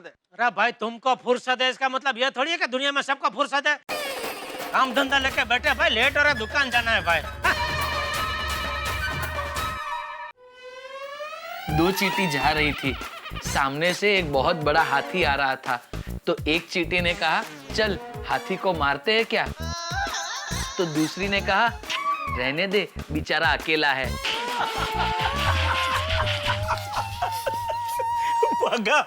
है। अरे भाई तुमको फुर्सत है, इसका मतलब ये थोड़ी है कि दुनिया में सबको फुर्सत है। काम धंधा लेके बैठे भाई, लेट हो रहा है, दुकान जाना है भाई। दो चींटी जा रही थी, सामने से एक बहुत बड़ा हाथी आ रहा था, तो एक चींटी ने कहा चल हाथी को मारते हैं क्या, तो दूसरी ने कहा रहने दे बेचारा अकेला है। पागा,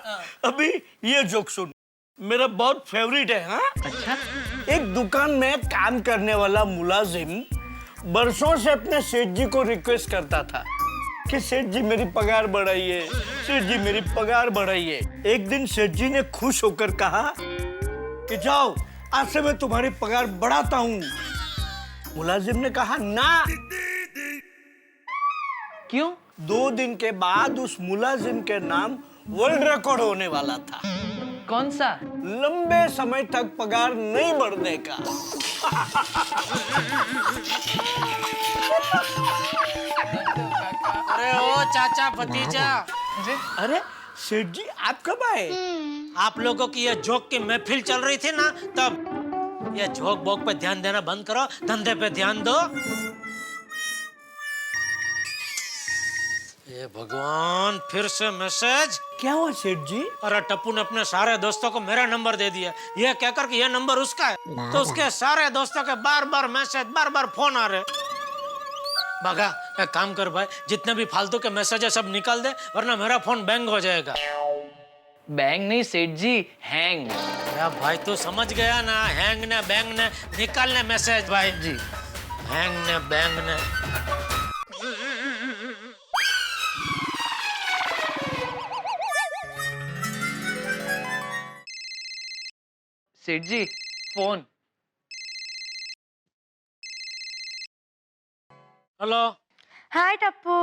अभी ये जोक सुन, मेरा बहुत फेवरेट है। हाँ अच्छा। एक दुकान में काम करने वाला मुलाजिम बरसों से अपने सेठ जी को रिक्वेस्ट करता था कि सेठ जी मेरी पगार बढ़ाइए, सेठ जी मेरी पगार बढ़ाइए। एक दिन सेठ जी ने खुश होकर कहा कि जाओ आज से मैं तुम्हारी पगार बढ़ाता हूँ। मुलाजिम ने कहा ना। क्यों? 2 दिन के बाद उस मुलाजिम के नाम वर्ल्ड रिकॉर्ड होने वाला था। कौन सा? लंबे समय तक पगार नहीं बढ़ने का। अरे ओ चाचा भतीजा। अरे सेठ जी आप कब आए? आप लोगों की ये जोक की महफिल चल रही थी ना, तब। ये जोक बोक पे ध्यान देना बंद करो, धंधे पे ध्यान दो। ये भगवान, फिर से मैसेज। क्या हुआ सेठ जी? अरे टप्पू ने अपने सारे दोस्तों को मेरा नंबर दे दिया, ये कहकर कि ये नंबर उसका है, तो उसके सारे दोस्तों के बार-बार मैसेज, बार-बार फोन आ रहे। भगा, एक काम कर भाई, जितने भी फालतू के मैसेज है सब निकाल दे, वरना मेरा फोन बैंग हो जाएगा। बैंग नहीं सेठ जी, हैंग। अरे भाई तू समझ गया ना, हैंग ने बैंग ने, निकालने मैसेज भाई जी, हैंग ने बैंग ने। सेठ जी फोन। हेलो। हाय टप्पू।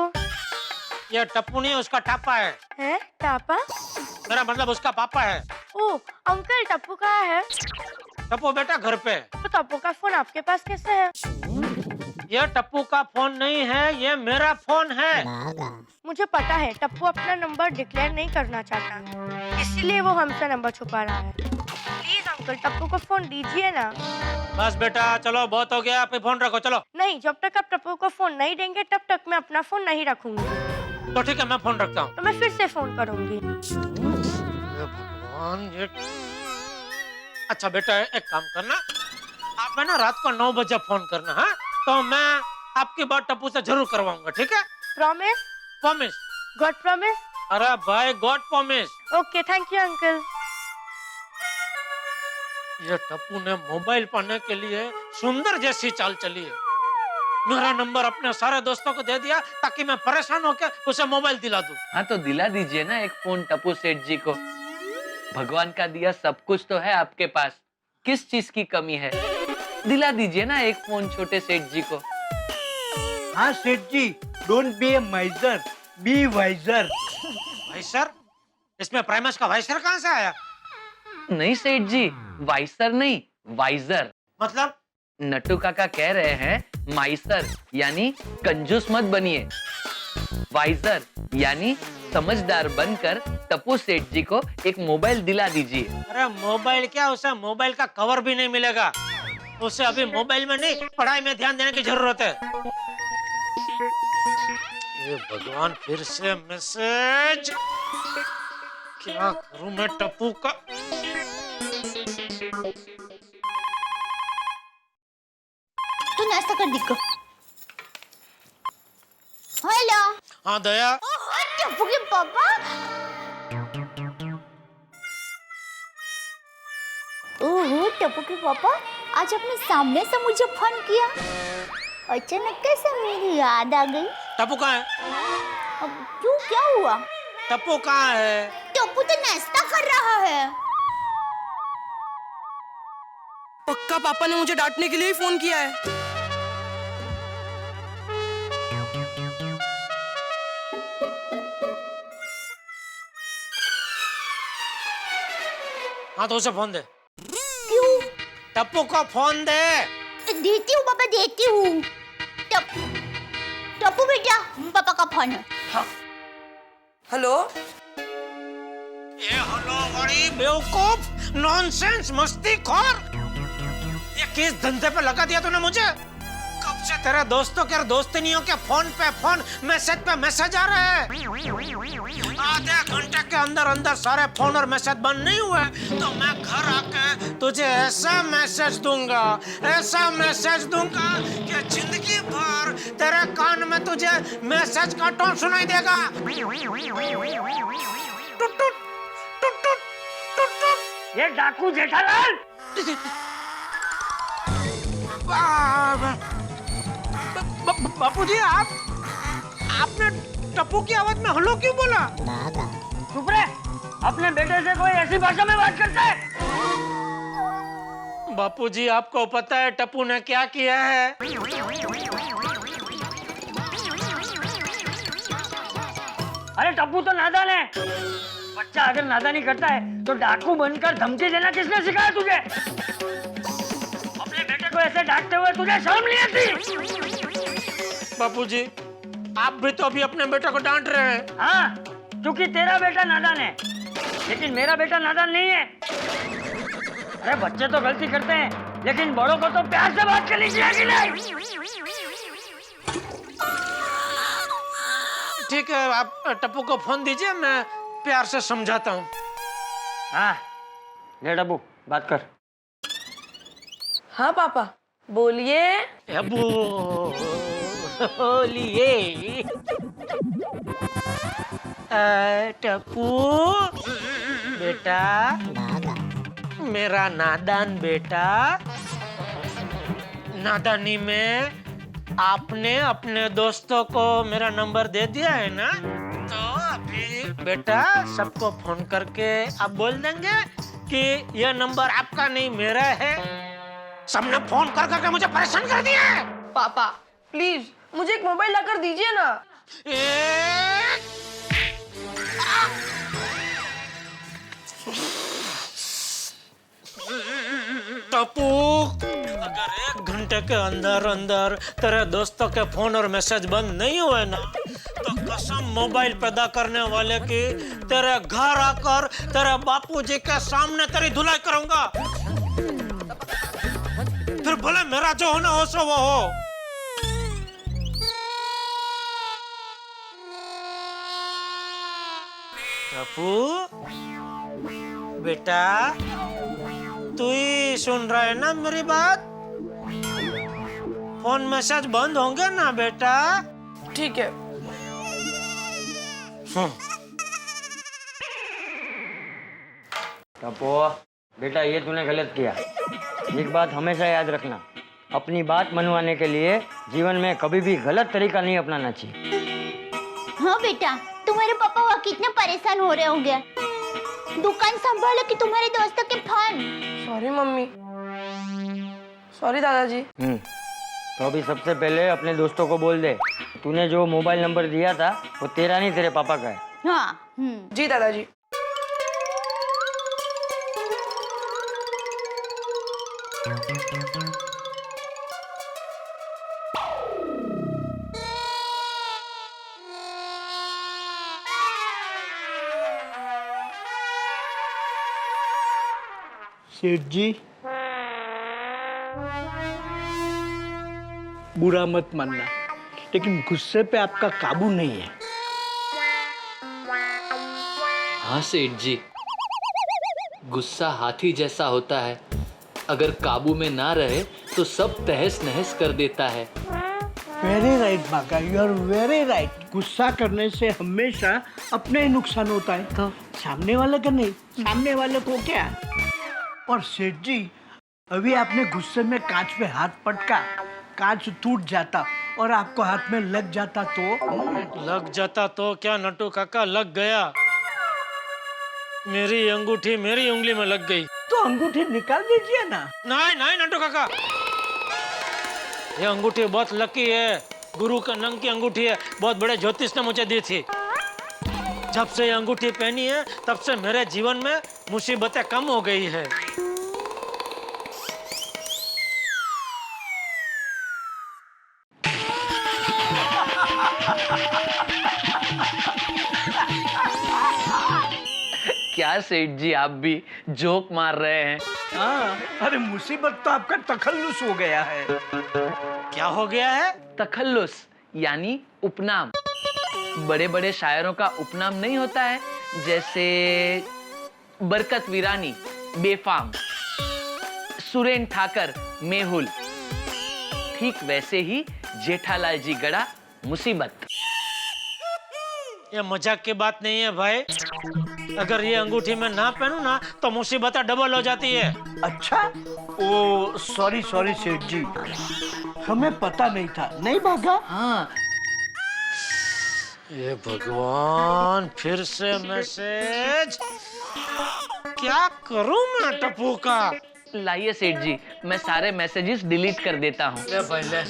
ये टप्पू नहीं, उसका टापा है। है टापा? मेरा मतलब उसका पापा है। ओ अंकल, टप्पू कहाँ है? टप्पू बेटा घर पे। तो टप्पू का फोन आपके पास कैसे है? ये टप्पू का फोन नहीं है, ये मेरा फोन है। मुझे पता है टप्पू अपना नंबर डिक्लेयर नहीं करना चाहता, इसीलिए वो हमसे नंबर छुपा रहा है। प्लीज अंकल टप्पू को फोन दीजिए ना। बस बेटा चलो, बहुत हो गया, आप फोन रखो चलो। नहीं, जब तक आप टप्पू को फोन नहीं देंगे तब तक मैं अपना फोन नहीं रखूंगी। तो ठीक है, मैं फोन रखता हूँ। तो मैं फिर से फोन करूंगी। भगवान ये। अच्छा बेटा एक काम करना, आप है ना रात को 9 बजे फोन करना। हाँ, तो मैं आपकी बात टप्पू से जरूर करवाऊंगा, ठीक है? प्रॉमिस? प्रॉमिस। God promise? अरे भाई God promise. Okay, thank you uncle. ये टप्पू ने मोबाइल पाने के लिए सुंदर जैसी चाल चली है। मेरा नंबर अपने सारे दोस्तों को दे दिया ताकि मैं परेशान होकर उसे मोबाइल दिला दूं। हाँ तो दिला दीजिए ना एक फोन टप्पू सेठ जी को। भगवान का दिया सब कुछ तो है आपके पास, किस चीज की कमी है? दिला दीजिए ना एक फोन छोटे सेठ जी को। हाँ सेठ जी, don't be a miser, be wiser. Wiser? इसमें प्राइमस का वाइसर कहाँ से आया? नहीं सेठ जी, वाइसर नहीं, वाइजर। मतलब? नट्टू काका कह रहे हैं माइसर यानी कंजूस मत बनिए, वाइजर यानी समझदार बनकर टप्पू सेठ जी को एक मोबाइल दिला दीजिए। अरे मोबाइल क्या, उसे मोबाइल का कवर भी नहीं मिलेगा। उसे अभी मोबाइल में नहीं, पढ़ाई में ध्यान देने की जरूरत है। ये भगवान, फिर से मैसेज। क्या करूं मैं टप्पू का? तू नाश्ता कर दिक्को। हेलो। हाँ दया। टप्पू के पापा। ओहो टप्पू के पापा, आज आपने सामने से मुझे फोन किया। अचानक कैसे मेरी याद आ गई? टप्पू कहाँ है? अब क्यों, क्या हुआ? टप्पू कहाँ है? टप्पू तो नाश्ता कर रहा है। पक्का पापा ने मुझे डांटने के लिए ही फोन किया है। हाँ तो उसे फोन दे। क्यों? टप्पू को फोन दे। देती हूँ पापा, देती हूँ। टप्पू बेटा, पापा का फोन है। हाँ। हेलो। ये हेलो बड़ी बेवकूफ, नॉनसेंस, मस्तीखोर। ये किस धंधे पे लगा दिया तूने मुझे? कब से तेरे दोस्तों के दोस्तनियों के फोन पे फोन, मैसेज पे मैसेज आ रहे हैं। आधे घंटे के अंदर अंदर सारे फोन और मैसेज बंद नहीं हुए तो मैं घर आके तुझे ऐसा मैसेज दूंगा, ऐसा मैसेज दूंगा कि जिंदगी भर तेरे कान में तुझे मैसेज का टोन सुनाई देगा। टुट टुट टुट टुट टुट टुट। ये डाकू जेठालाल। बापूजी, आपने टप्पू की आवाज में हेलो क्यों बोला? चुप रहे, अपने बेटे से कोई ऐसी भाषा में बात करता है? बापूजी, आपको पता है टप्पू ने क्या किया है? अरे टप्पू तो नादान है। बच्चा अगर नादानी करता है तो डाकू बनकर धमकी देना किसने सिखाया तुझे? अपने बेटे को ऐसे डांटते हुए तुझे शर्म नहीं आती? बापूजी, आप भी तो अभी अपने बेटे को डांट रहे हैं। हाँ, क्योंकि तेरा बेटा नादान है, लेकिन मेरा बेटा नादान नहीं है। अरे बच्चे तो गलती करते हैं, लेकिन बड़ों को तो प्यार से बात करनी चाहिए नहीं? ठीक है, आप टप्पू को फोन दीजिए, मैं प्यार से समझाता हूँ। हाँ, ले टप्पू, बात कर। हाँ पापा, बोलिए। बोलिए। टप्पू बेटा, मेरा नादान बेटा, नादानी में आपने अपने दोस्तों को मेरा नंबर दे दिया है ना? तो अभी बेटा सबको फोन करके आप बोल देंगे कि यह नंबर आपका नहीं मेरा है। सबने फोन कर करके मुझे परेशान कर दिया है। पापा प्लीज मुझे एक मोबाइल लाकर दीजिए ना। टप्पू, अगर 1 घंटे के अंदर अंदर तेरे दोस्तों के फोन और मैसेज बंद नहीं हुए ना, तो कसम मोबाइल पैदा करने वाले की तेरे घर आकर तेरे बापूजी के सामने तेरी धुलाई करूंगा। फिर भले मेरा जो होना हो सो वो हो। टप्पू बेटा, तू ही सुन रहा है ना मेरी बात? फोन मैसेज बंद होंगे ना बेटा? ठीक है। टप्पू बेटा, ये तूने गलत किया। एक बात हमेशा याद रखना, अपनी बात मनवाने के लिए जीवन में कभी भी गलत तरीका नहीं अपनाना चाहिए। हाँ बेटा, तुम्हारे पापा वहाँ कितने परेशान हो रहे होंगे। दुकान संभालो कि तुम्हारे दोस्तों के फोन। Sorry mummy. सॉरी दादाजी। तो अभी सबसे पहले अपने दोस्तों को बोल दे, तूने जो मोबाइल नंबर दिया था वो तेरा नहीं, तेरे पापा का है। हाँ। जी दादाजी। सेठ जी, बुरा मत मानना, लेकिन गुस्से पे आपका काबू नहीं है। हाँ सेठ जी, गुस्सा हाथी जैसा होता है, अगर काबू में ना रहे तो सब तहस नहस कर देता है। वेरी राइट बाका, यू आर वेरी राइट। गुस्सा करने से हमेशा अपने ही नुकसान होता है, तो सामने वाले का नहीं, सामने वाले को क्या। और सेठ जी, अभी आपने गुस्से में कांच पे हाथ पटका, कांच टूट जाता और आपको हाथ में लग जाता तो? लग जाता तो क्या नटू काका, लग गया। मेरी अंगूठी मेरी उंगली में लग गई। तो अंगूठी निकाल दीजिए ना। नहीं नहीं नटू काका, ये अंगूठी बहुत लकी है, गुरु का नंग की अंगूठी है, बहुत बड़े ज्योतिष ने मुझे दी थी। जब से ये अंगूठी पहनी है तब से मेरे जीवन में मुसीबतें कम हो गई है। क्या सेठ जी, आप भी जोक मार रहे हैं? हाँ, अरे मुसीबत तो आपका तखल्लुस हो गया है। क्या हो गया है? तखल्लुस यानी उपनाम। बड़े बड़े शायरों का उपनाम नहीं होता है, जैसे बरकत वीरानी बेफाम, सुरेन ठाकर मेहुल, ठीक वैसे ही जेठालाल जी गड़ा मुसीबत। ये मजाक की बात नहीं है भाई, अगर ये अंगूठी में ना पहनूं ना तो मुसीबत डबल हो जाती है। अच्छा, ओ सॉरी सॉरी सेठ जी, हमें पता नहीं था। नहीं भागा? हाँ। ये भगवान, फिर से मैसेज, क्या करूं मैं टप्पू का? लाइए सेठ जी, मैं सारे मैसेजेस डिलीट कर देता हूँ। ले भाई ले।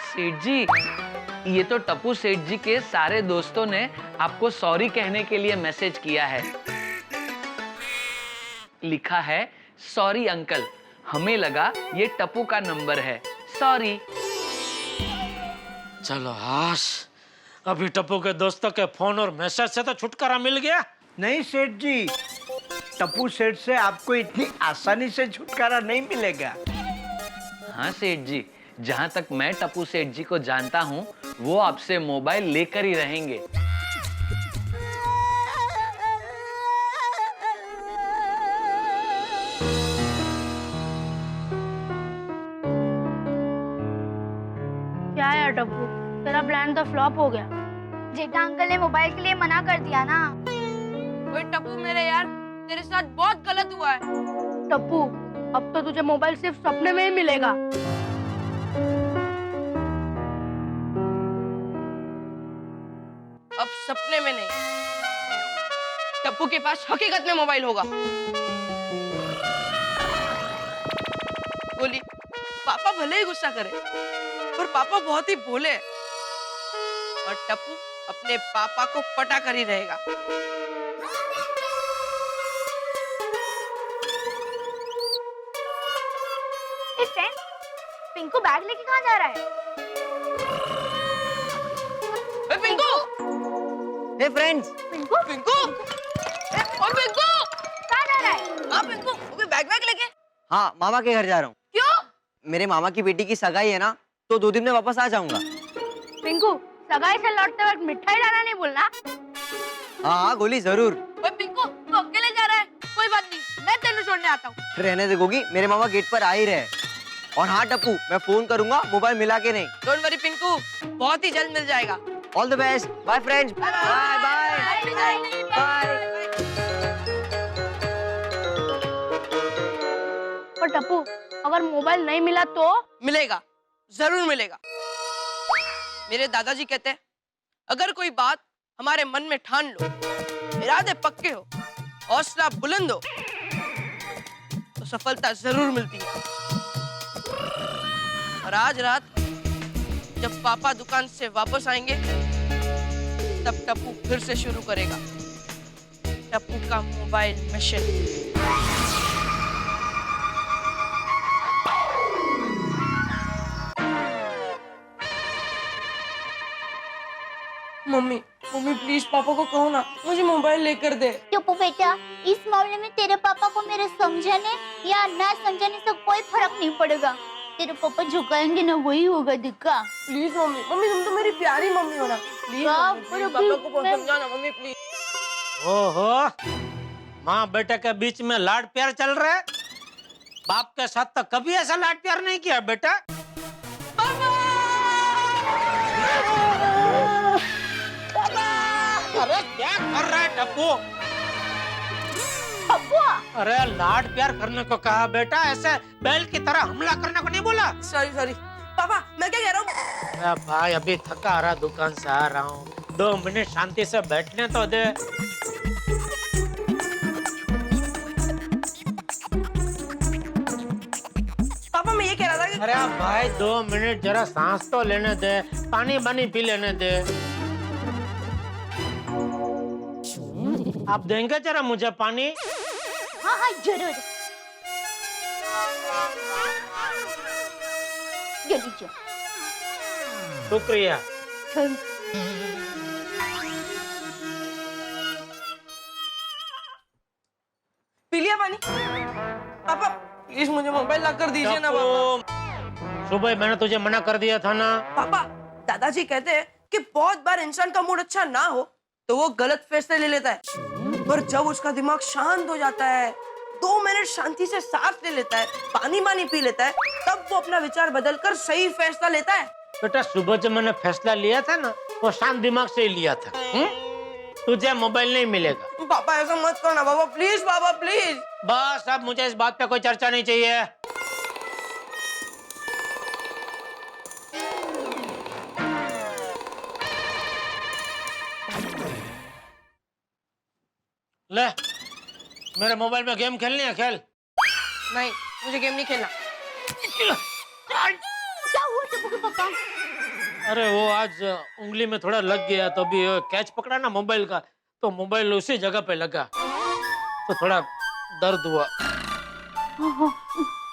सेठ जी, ये तो टप्पू सेठ जी के सारे दोस्तों ने आपको सॉरी कहने के लिए मैसेज किया है। लिखा है, सॉरी अंकल, हमें लगा ये टप्पू का नंबर है, सॉरी। चलो हाश, अभी टप्पू के दोस्तों के फोन और मैसेज से तो छुटकारा मिल गया। नहीं सेठ जी, टप्पू सेठ से आपको इतनी आसानी से छुटकारा नहीं मिलेगा। हाँ सेठ जी, जहाँ तक मैं टप्पू सेठ जी को जानता हूँ, वो आपसे मोबाइल लेकर ही रहेंगे। क्या यार टप्पू, तेरा प्लान तो फ्लॉप हो गया। जेठा अंकल ने मोबाइल के लिए मना कर दिया ना। ओए टप्पू मेरे यार, तेरे साथ बहुत गलत हुआ है। टप्पू, अब तो तुझे मोबाइल सिर्फ सपने में ही मिलेगा। अब सपने में नहीं, टप्पू के पास हकीकत में मोबाइल होगा। बोली, पापा भले ही गुस्सा करे, पर पापा बहुत ही भोले हैं, और टप्पू अपने पापा को पटा कर ही रहेगा। पिंकू बैग लेके कहाँ जा रहा है? पिंकू! Hey friends, Pinku! पिंकू! ओ पिंकू! कहाँ जा रहा है? हाँ पिंकू, बैग लेके? हाँ मामा के घर जा रहा हूँ। क्यों? मेरे मामा की बेटी की सगाई है ना, तो 2 दिन में वापस आ जाऊंगा। पिंकू, सगाई से लौटते वक्त मिठाई लाना नहीं भूलना। हाँ हाँ गोली जरूर। ओए पिंकू, तू अकेले जा रहा है? कोई बात नहीं, मैं तेरे छोड़ने आता हूँ। रहने दे गोगी, मेरे मामा गेट पर आ ही रहे। और हाँ टप्पू, मैं फोन करूंगा, मोबाइल मिला के नहीं। डोंट वरी पिंकू, बहुत ही जल्द मिल जाएगा। All the best, bye friends, bye bye bye. पर टप्पू, अगर मोबाइल नहीं मिला तो? मिलेगा, जरूर मिलेगा। मेरे दादाजी कहते हैं, अगर कोई बात हमारे मन में ठान लो, इरादे पक्के हो, हौसला बुलंद हो, तो सफलता जरूर मिलती है। और आज रात जब पापा दुकान से वापस आएंगे, तब टप्पू फिर से शुरू करेगा टप्पू का mobile mission. Mummy mummy please पापा को कहो ना मुझे मोबाइल लेकर दे। टप्पू बेटा, इस मामले में तेरे पापा को मेरे समझाने या ना समझाने से कोई फर्क नहीं पड़ेगा। तेरे पापा जो कहेंगे ना वही होगा दिक्का। प्लीज मम्मी, मम्मी तुम तो मेरी प्यारी मम्मी हो ना। प्लीज पापा को समझाना मम्मी प्लीज। ओहो, माँ बेटे के बीच में लाड प्यार चल रहा है। बाप के साथ तो कभी ऐसा लाड प्यार नहीं किया बेटा। अरे क्या कर रहा है टप्पू? अरे लाड प्यार करने को कहा बेटा, ऐसे बैल की तरह हमला करने को नहीं बोला। सॉरी सॉरी पापा, मैं क्या कह रहा हूँ? अरे भाई अभी थका आ रहा, दुकान से आ रहा हूँ, 2 मिनट शांति से बैठने तो दे। पापा मैं ये कह रहा था कि... अरे भाई 2 मिनट जरा सांस तो लेने दे, पानी बानी पी लेने दे। आप देंगे जरा मुझे पानी? हाँ हाँ जरूर। जल्दी चल। शुक्रिया। पी लिया पानी? पापा प्लीज मुझे मोबाइल ला कर दीजिए ना पापा। सुबह मैंने तुझे मना कर दिया था ना। पापा दादाजी कहते हैं कि बहुत बार इंसान का मूड अच्छा ना हो तो वो गलत फैसले ले लेता है, पर जब उसका दिमाग शांत हो जाता है, 2 मिनट शांति से सांस ले लेता है, पानी पानी पी लेता है, तब वो अपना विचार बदलकर सही फैसला लेता है। बेटा सुबह जब मैंने फैसला लिया था ना, वो शांत दिमाग से ही लिया था। तुझे मोबाइल नहीं मिलेगा। पापा ऐसा मत करना पापा, प्लीज पापा प्लीज। बस अब मुझे इस बात पे कोई चर्चा नहीं चाहिए। ले मेरे मोबाइल में गेम खेलनी है, खेल। नहीं मुझे गेम नहीं खेलना। क्या हुआ टप्पू के पापा? अरे वो आज उंगली में थोड़ा लग गया, तो अभी कैच पकड़ा ना मोबाइल का, तो मोबाइल उसी जगह पे लगा, तो थोड़ा दर्द हुआ।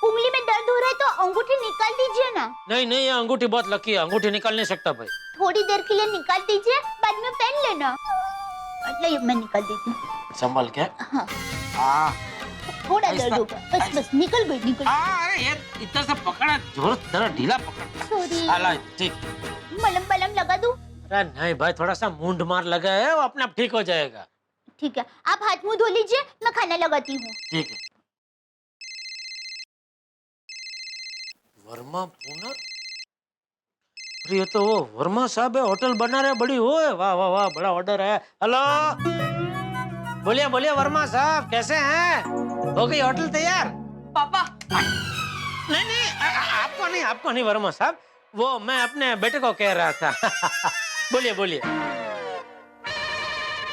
उंगली में दर्द हो रहा है तो अंगूठी निकाल दीजिए ना। नहीं नहीं, ये अंगूठी बहुत लकी है, अंगूठी निकाल नहीं सकता भाई। थोड़ी देर के लिए निकाल दीजिए, बाद में पहन लेना। नहीं मैं निकाल देती हूँ। संभल के। हाँ। थोड़ा दर्द होगा, बस बस निकल गई निकल। अरे यार इतना सा पकड़ा, जोर जरा ढीला पकड़। सॉरी। साला ठीक। मलम पलम लगा दूं? अरे नहीं भाई, थोड़ा सा मूंड मार लगा है, वो अपने आप ठीक हो जाएगा। ठीक है, आप हाथ मुंह धो लीजिए, मैं खाना लगाती हूँ। ठीक है। वर्मा पूनर, ये तो वो वर्मा साहब है, होटल बना रहे, बड़ी वो है। वाह वाह वाह, बड़ा ऑर्डर है। हेलो, बोलिए बोलिए वर्मा साहब, कैसे हैं? हो गई होटल तैयार? पापा नहीं नहीं, आपको नहीं वर्मा साहब, वो मैं अपने बेटे को कह रहा था। बोलिए बोलिए।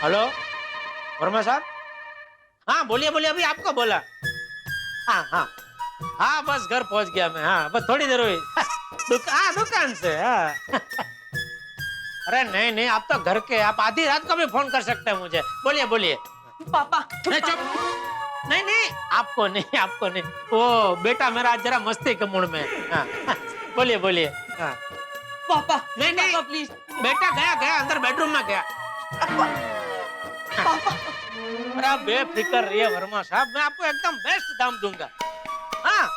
हेलो वर्मा साहब, हाँ बोलिए बोलिए, अभी आपको बोला। हाँ हाँ हाँ, बस घर पहुंच गया मैं। हाँ बस थोड़ी देर हुई। दुकान से। हाँ। अरे नहीं नहीं, आप तो घर के, आप आधी रात को भी फोन कर सकते हैं मुझे। बोलिए बोलिए। पापा नहीं चुप। नहीं नहीं, आपको नहीं, वो बेटा मेरा आज जरा मस्ती के मूड में। हाँ बोलिए बोलिए। हाँ पापा नहीं नहीं पापा प्लीज। बेटा गया अंदर बेडरूम में गया। पापा अरे आप बेफिक्र रहिए वर्मा साहब, मैं आपको एकदम बेस्ट दाम दूंगा। हाँ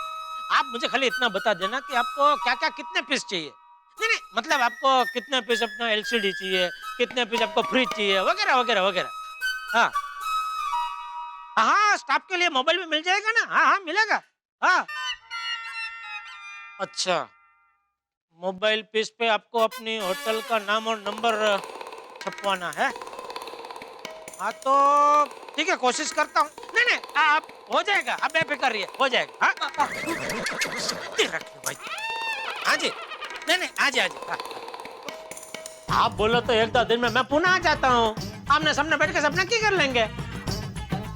आप मुझे खाली इतना बता देना कि आपको क्या क्या कितने पीस चाहिए। नहीं मतलब आपको कितने पीस अपना एलसीडी चाहिए, कितने पीस आपको फ्रिज चाहिए, वगैरह वगैरह वगैरह। हाँ हाँ, स्टाफ के लिए मोबाइल भी मिल जाएगा ना? हाँ हाँ मिलेगा। हाँ अच्छा, मोबाइल पीस पे आपको अपनी होटल का नाम और नंबर छपवाना है। हाँ तो ठीक है, कोशिश करता हूँ। नहीं आप हो जाएगा, आप बेफिक्र रहिए, हो जाएगा। हाँ भाई। हाँ जी, नहीं आज हाँ। आप बोलो तो 1-2 दिन में मैं पुनः आ जाता हूँ, आमने सामने बैठ के सबने की कर लेंगे।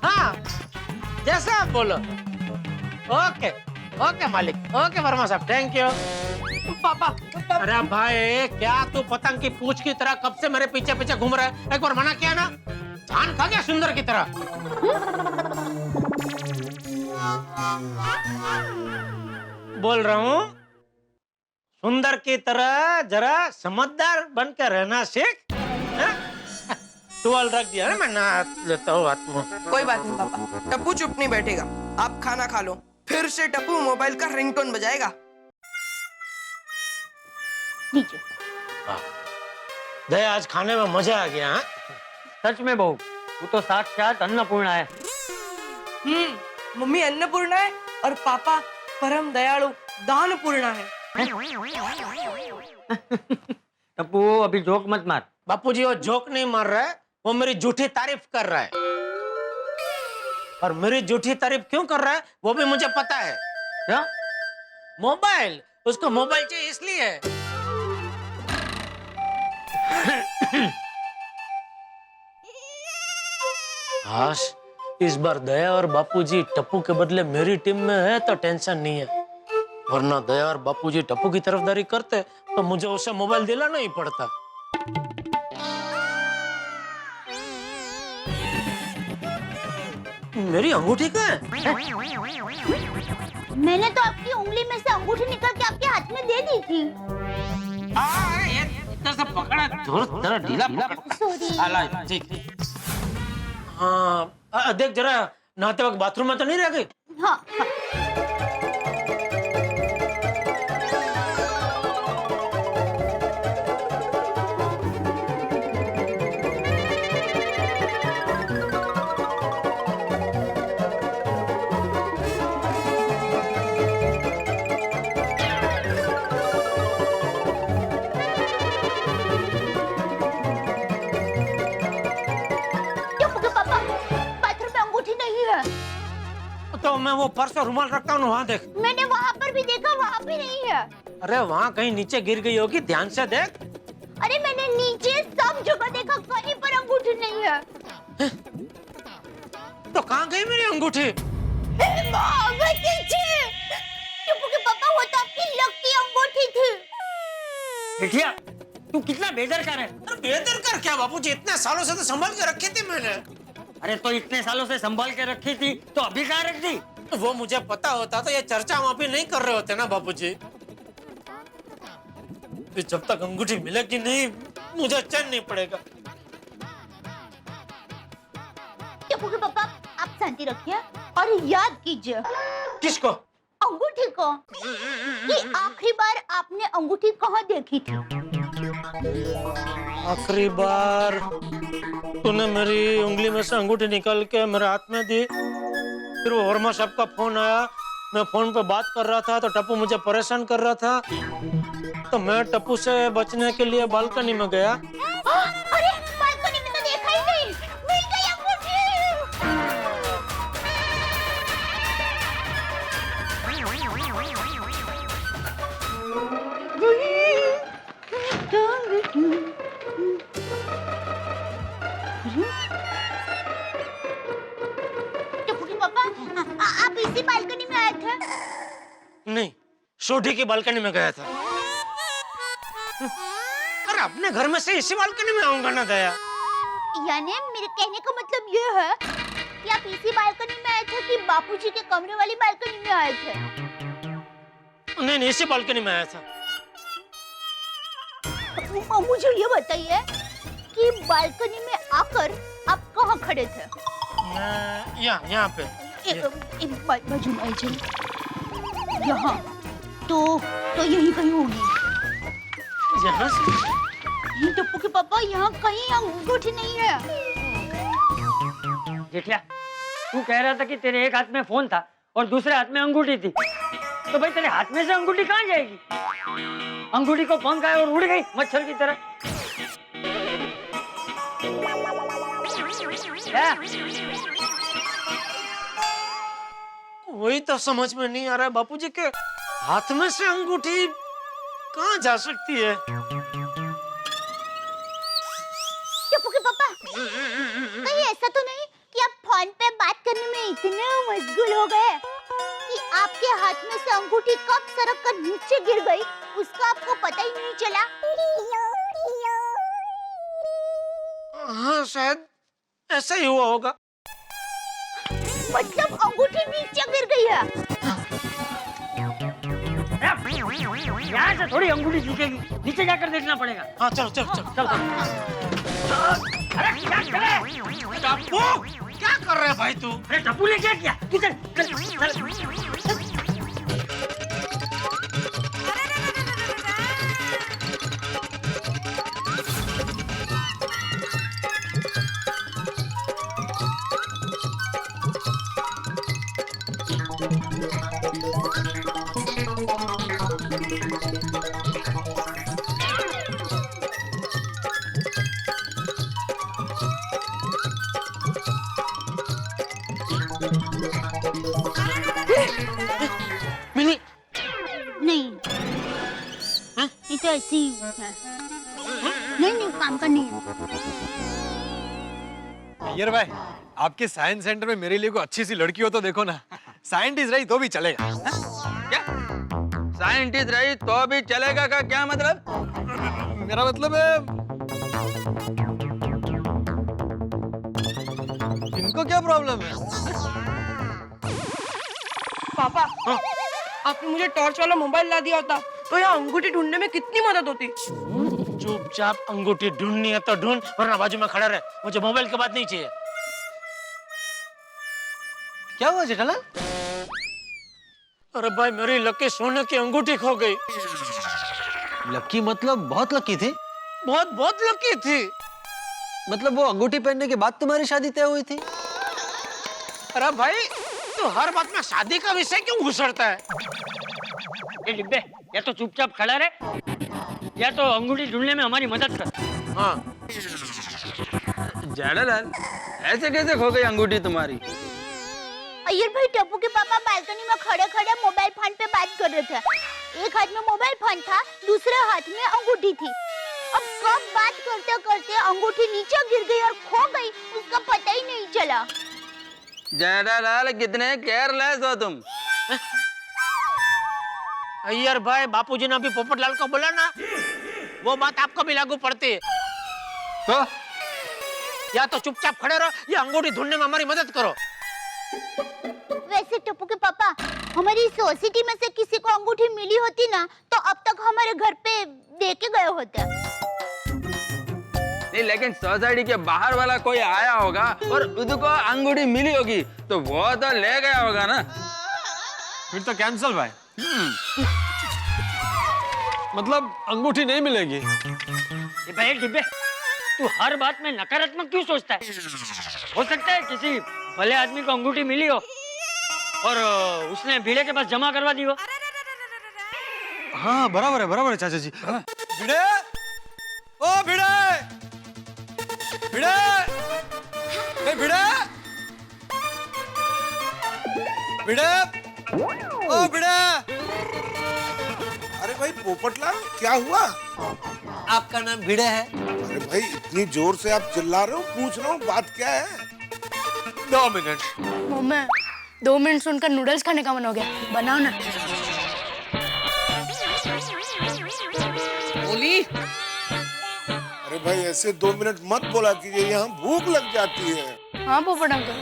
हाँ जैसा आप बोलो। ओके ओके मालिक, ओके वर्मा साहब, थैंक यू। पापा अरे भाई क्या तू पतंग की पूंछ की तरह कब से मेरे पीछे पीछे घूम रहा है? एक बार मना किया ना, जान खा गया सुंदर की तरह। बोल रहा हूँ सुंदर की तरह जरा समझदार बन के रहना सीख। टुवाल रख दिया ना, मैं नहा लेता हूँ हाथ में। कोई बात नहीं पापा, टप्पू चुप नहीं बैठेगा। आप खाना खा लो, फिर से टप्पू मोबाइल का रिंगटोन बजाएगा। दया आज खाने में मजा आ गया। सच में बहू, तू तो साक्षात अन्नपूर्णा है। मम्मी अन्नपूर्णा है और पापा परम दयालु दानपूर्णा है। टप्पू अभी जोक मत मार। बापूजी वो जोक नहीं मार रहा है, वो मेरी झूठी तारीफ कर रहा है। और मेरी झूठी तारीफ क्यों कर रहा है वो भी मुझे पता है। क्या? मोबाइल, उसको मोबाइल चाहिए इसलिए। हाश, इस बार दया और बापूजी टप्पू के बदले मेरी टीम में है तो टेंशन नहीं है, वरना दया और बापूजी टप्पू की तरफदारी करते तो मुझे उसे मोबाइल दिलाना ही पड़ता। मेरी अंगूठी कहाँ है? मैंने तो आपकी उंगली में से अंगूठी निकाल के आपके हाथ में दे दी थी। इतना सा पकड़ा, जरा ढीला पकड़। आला, ठीक। हाँ, देख जरा नहाते वक्त बाथरूम में तो नहीं रह गई? हाँ, हाँ। तो मैं वो पर्स और रुमाल रखता हूँ वहाँ देख। मैंने वहाँ पर भी देखा, वहाँ भी नहीं है। अरे वहाँ कहीं नीचे गिर गई होगी, ध्यान से देख। अरे मैंने नीचे सब जगह देखा, कहीं पर अंगूठी नहीं है। तो कहाँ गई मेरी अंगूठी? टप्पू के पापा, वो तो आपकी लकी अंगूठी थी। बिटिया, तू कितना बेदरकार है। बेदरकार क्या बापूजी, इतने सालों से तो संभाल के रखी थी मैंने। अरे तो इतने सालों से संभाल के रखी थी तो अभी कहाँ रख दी? वो मुझे पता होता तो ये चर्चा वहाँ पे नहीं कर रहे होते ना बापूजी। जब तक अंगूठी मिलेगी नहीं मुझे चैन नहीं पड़ेगा। टप्पू के पापा, आप शांति रखिए और याद कीजिए। किसको? अंगूठी को। कि आखिरी बार आपने अंगूठी कहाँ देखी थी? आखिरी बार तूने मेरी उंगली में से अंगूठी निकाल के मेरे हाथ में दी, फिर वो वर्मा साहब का फोन आया, मैं फोन पे बात कर रहा था तो टप्पू मुझे परेशान कर रहा था, तो मैं टप्पू से बचने के लिए बालकनी में गया। अरे बालकनी में तो देखा ही नहीं, मिल गई अंगूठी। आप इसी बालकनी में आए थे? नहीं, सोढ़ी की बालकनी में गया था। अरे अपने घर में से इसी बालकनी में आऊंगा ना दया। यानी मेरे कहने का मतलब ये है कि आप इसी बालकनी में आए थे कि बापूजी के कमरे वाली बालकनी में आए थे? नहीं, इसी बालकनी में आया था। मुझे ये बताइए कि बालकनी में आकर आप कहाँ खड़े थे? यहाँ पे। बाजू में आइए। यहाँ तो यही कहीं होगी। यहाँ से? ये टप्पू के पापा, यहाँ कहीं अंगूठी नहीं है। जेठिया, तू कह रहा था कि तेरे एक हाथ में फोन था और दूसरे हाथ में अंगूठी थी, तो भाई तेरे हाथ में से अंगूठी कहाँ जाएगी? अंगूठी को पंख आया और उड़ गई मच्छर की तरह। क्या? वही तो समझ में नहीं आ रहा है बापूजी के हाथ में से अंगूठी कहाँ जा सकती है? टप्पू के पापा, कहीं ऐसा तो नहीं कि आप फोन पे बात करने में इतने मशगूल हो गए कि आपके हाथ में से अंगूठी कब सरक कर नीचे गिर गई उसका आपको पता ही नहीं चला? हाँ शायद ऐसा ही हुआ होगा। मतलब अंगूठी नीचे गिर गई है। यहाँ से थोड़ी अंगूठी झुकेगी, नीचे जाकर देखना पड़ेगा। हाँ चलो चलो चलो चलो। अरे क्या कर रहे हैं? टप्पू क्या कर रहे हैं भाई तू? अरे टप्पू ने क्या किया? चल मिनी नहीं ये तो ऐसी है। नहीं काम का नहीं है। अय्यर भाई, आपके साइंस सेंटर में मेरे लिए कोई अच्छी सी लड़की हो तो देखो ना। साइंटिस्ट रही तो भी चलेगा। क्या साइंटिस्ट रही तो भी चलेगा का क्या मतलब? मेरा मतलब है इनको क्या प्रॉब्लम है? पापा आपने मुझे टॉर्च वाला मोबाइल ला दिया होता तो यहाँ अंगूठी ढूंढने में कितनी मदद होती। चुपचाप अंगूठी ढूंढनी है तो ढूंढ, वरना बाजू में खड़ा रहे। मुझे मोबाइल की बात नहीं चाहिए। क्या हुआ जेठालाल? अरे भाई मेरी लकी सोने की अंगूठी खो गई। लकी मतलब बहुत लकी थी? बहुत बहुत लकी थी। मतलब वो अंगूठी पहनने के बाद तुम्हारी शादी तय हुई थी? अरे भाई तू हर बात में शादी का विषय क्यों घुसड़ता है? ये डिब्बे, या तो चुपचाप खड़ा रहे या तो अंगूठी ढूंढने में हमारी मदद कर। हाँ जेठालाल, ऐसे कैसे खो गई अंगूठी तुम्हारी? अय्यर भाई टप्पू के पापा बालकनी में खड़े-खड़े मोबाइल फोन पे बात कर रहे थे। एक हाथ में मोबाइल फोन था, दूसरे हाथ में अंगूठी थी। अब कब बात करते-करते अंगूठी नीचे गिर गई और खो गई उसका पता ही नहीं चला। जेठालाल कितने केयरलेस हो तुम। अय्यर भाई बापूजी ने अभी पोपटलाल को बोला ना, वो बात आपको भी लागू पड़ती है। तो या तो चुपचाप खड़े रहो या अंगूठी ढूंढने में हमारी मदद करो। वैसे टप्पू के पापा हमारी सोसाइटी में से किसी को अंगूठी मिली होती ना तो अब तक हमारे घर पे दे के गए होते। नहीं, लेकिन सोसाइटी के बाहर वाला कोई आया होगा और उसको अंगूठी मिली होगी तो वो तो ले गया होगा ना। फिर तो कैंसल भाई। मतलब अंगूठी नहीं मिलेगी। ये भाई डिब्बे, तू हर बात में नकारात्मक क्यों सोचता है? हो सकता है किसी भले आदमी को अंगूठी मिली हो और उसने भिड़े के पास जमा करवा दी हो। हाँ बराबर है चाचा जी। भिड़े, ओ भिड़े, भिड़े, भिड़े, भिड़े, ओ भिड़े। अरे भाई पोपटलाल क्या हुआ? आपका नाम भिड़े है? अरे भाई इतनी जोर से आप चिल्ला रहे हो, पूछ रहा हूँ बात क्या है? 2 मिनट। मम्मी 2 मिनट सुनकर नूडल्स खाने का मन हो गया, बनाओ ना। बोली अरे भाई ऐसे 2 मिनट मत बोला कीजिए, यहाँ भूख लग जाती है। हाँ पोपट अंकल।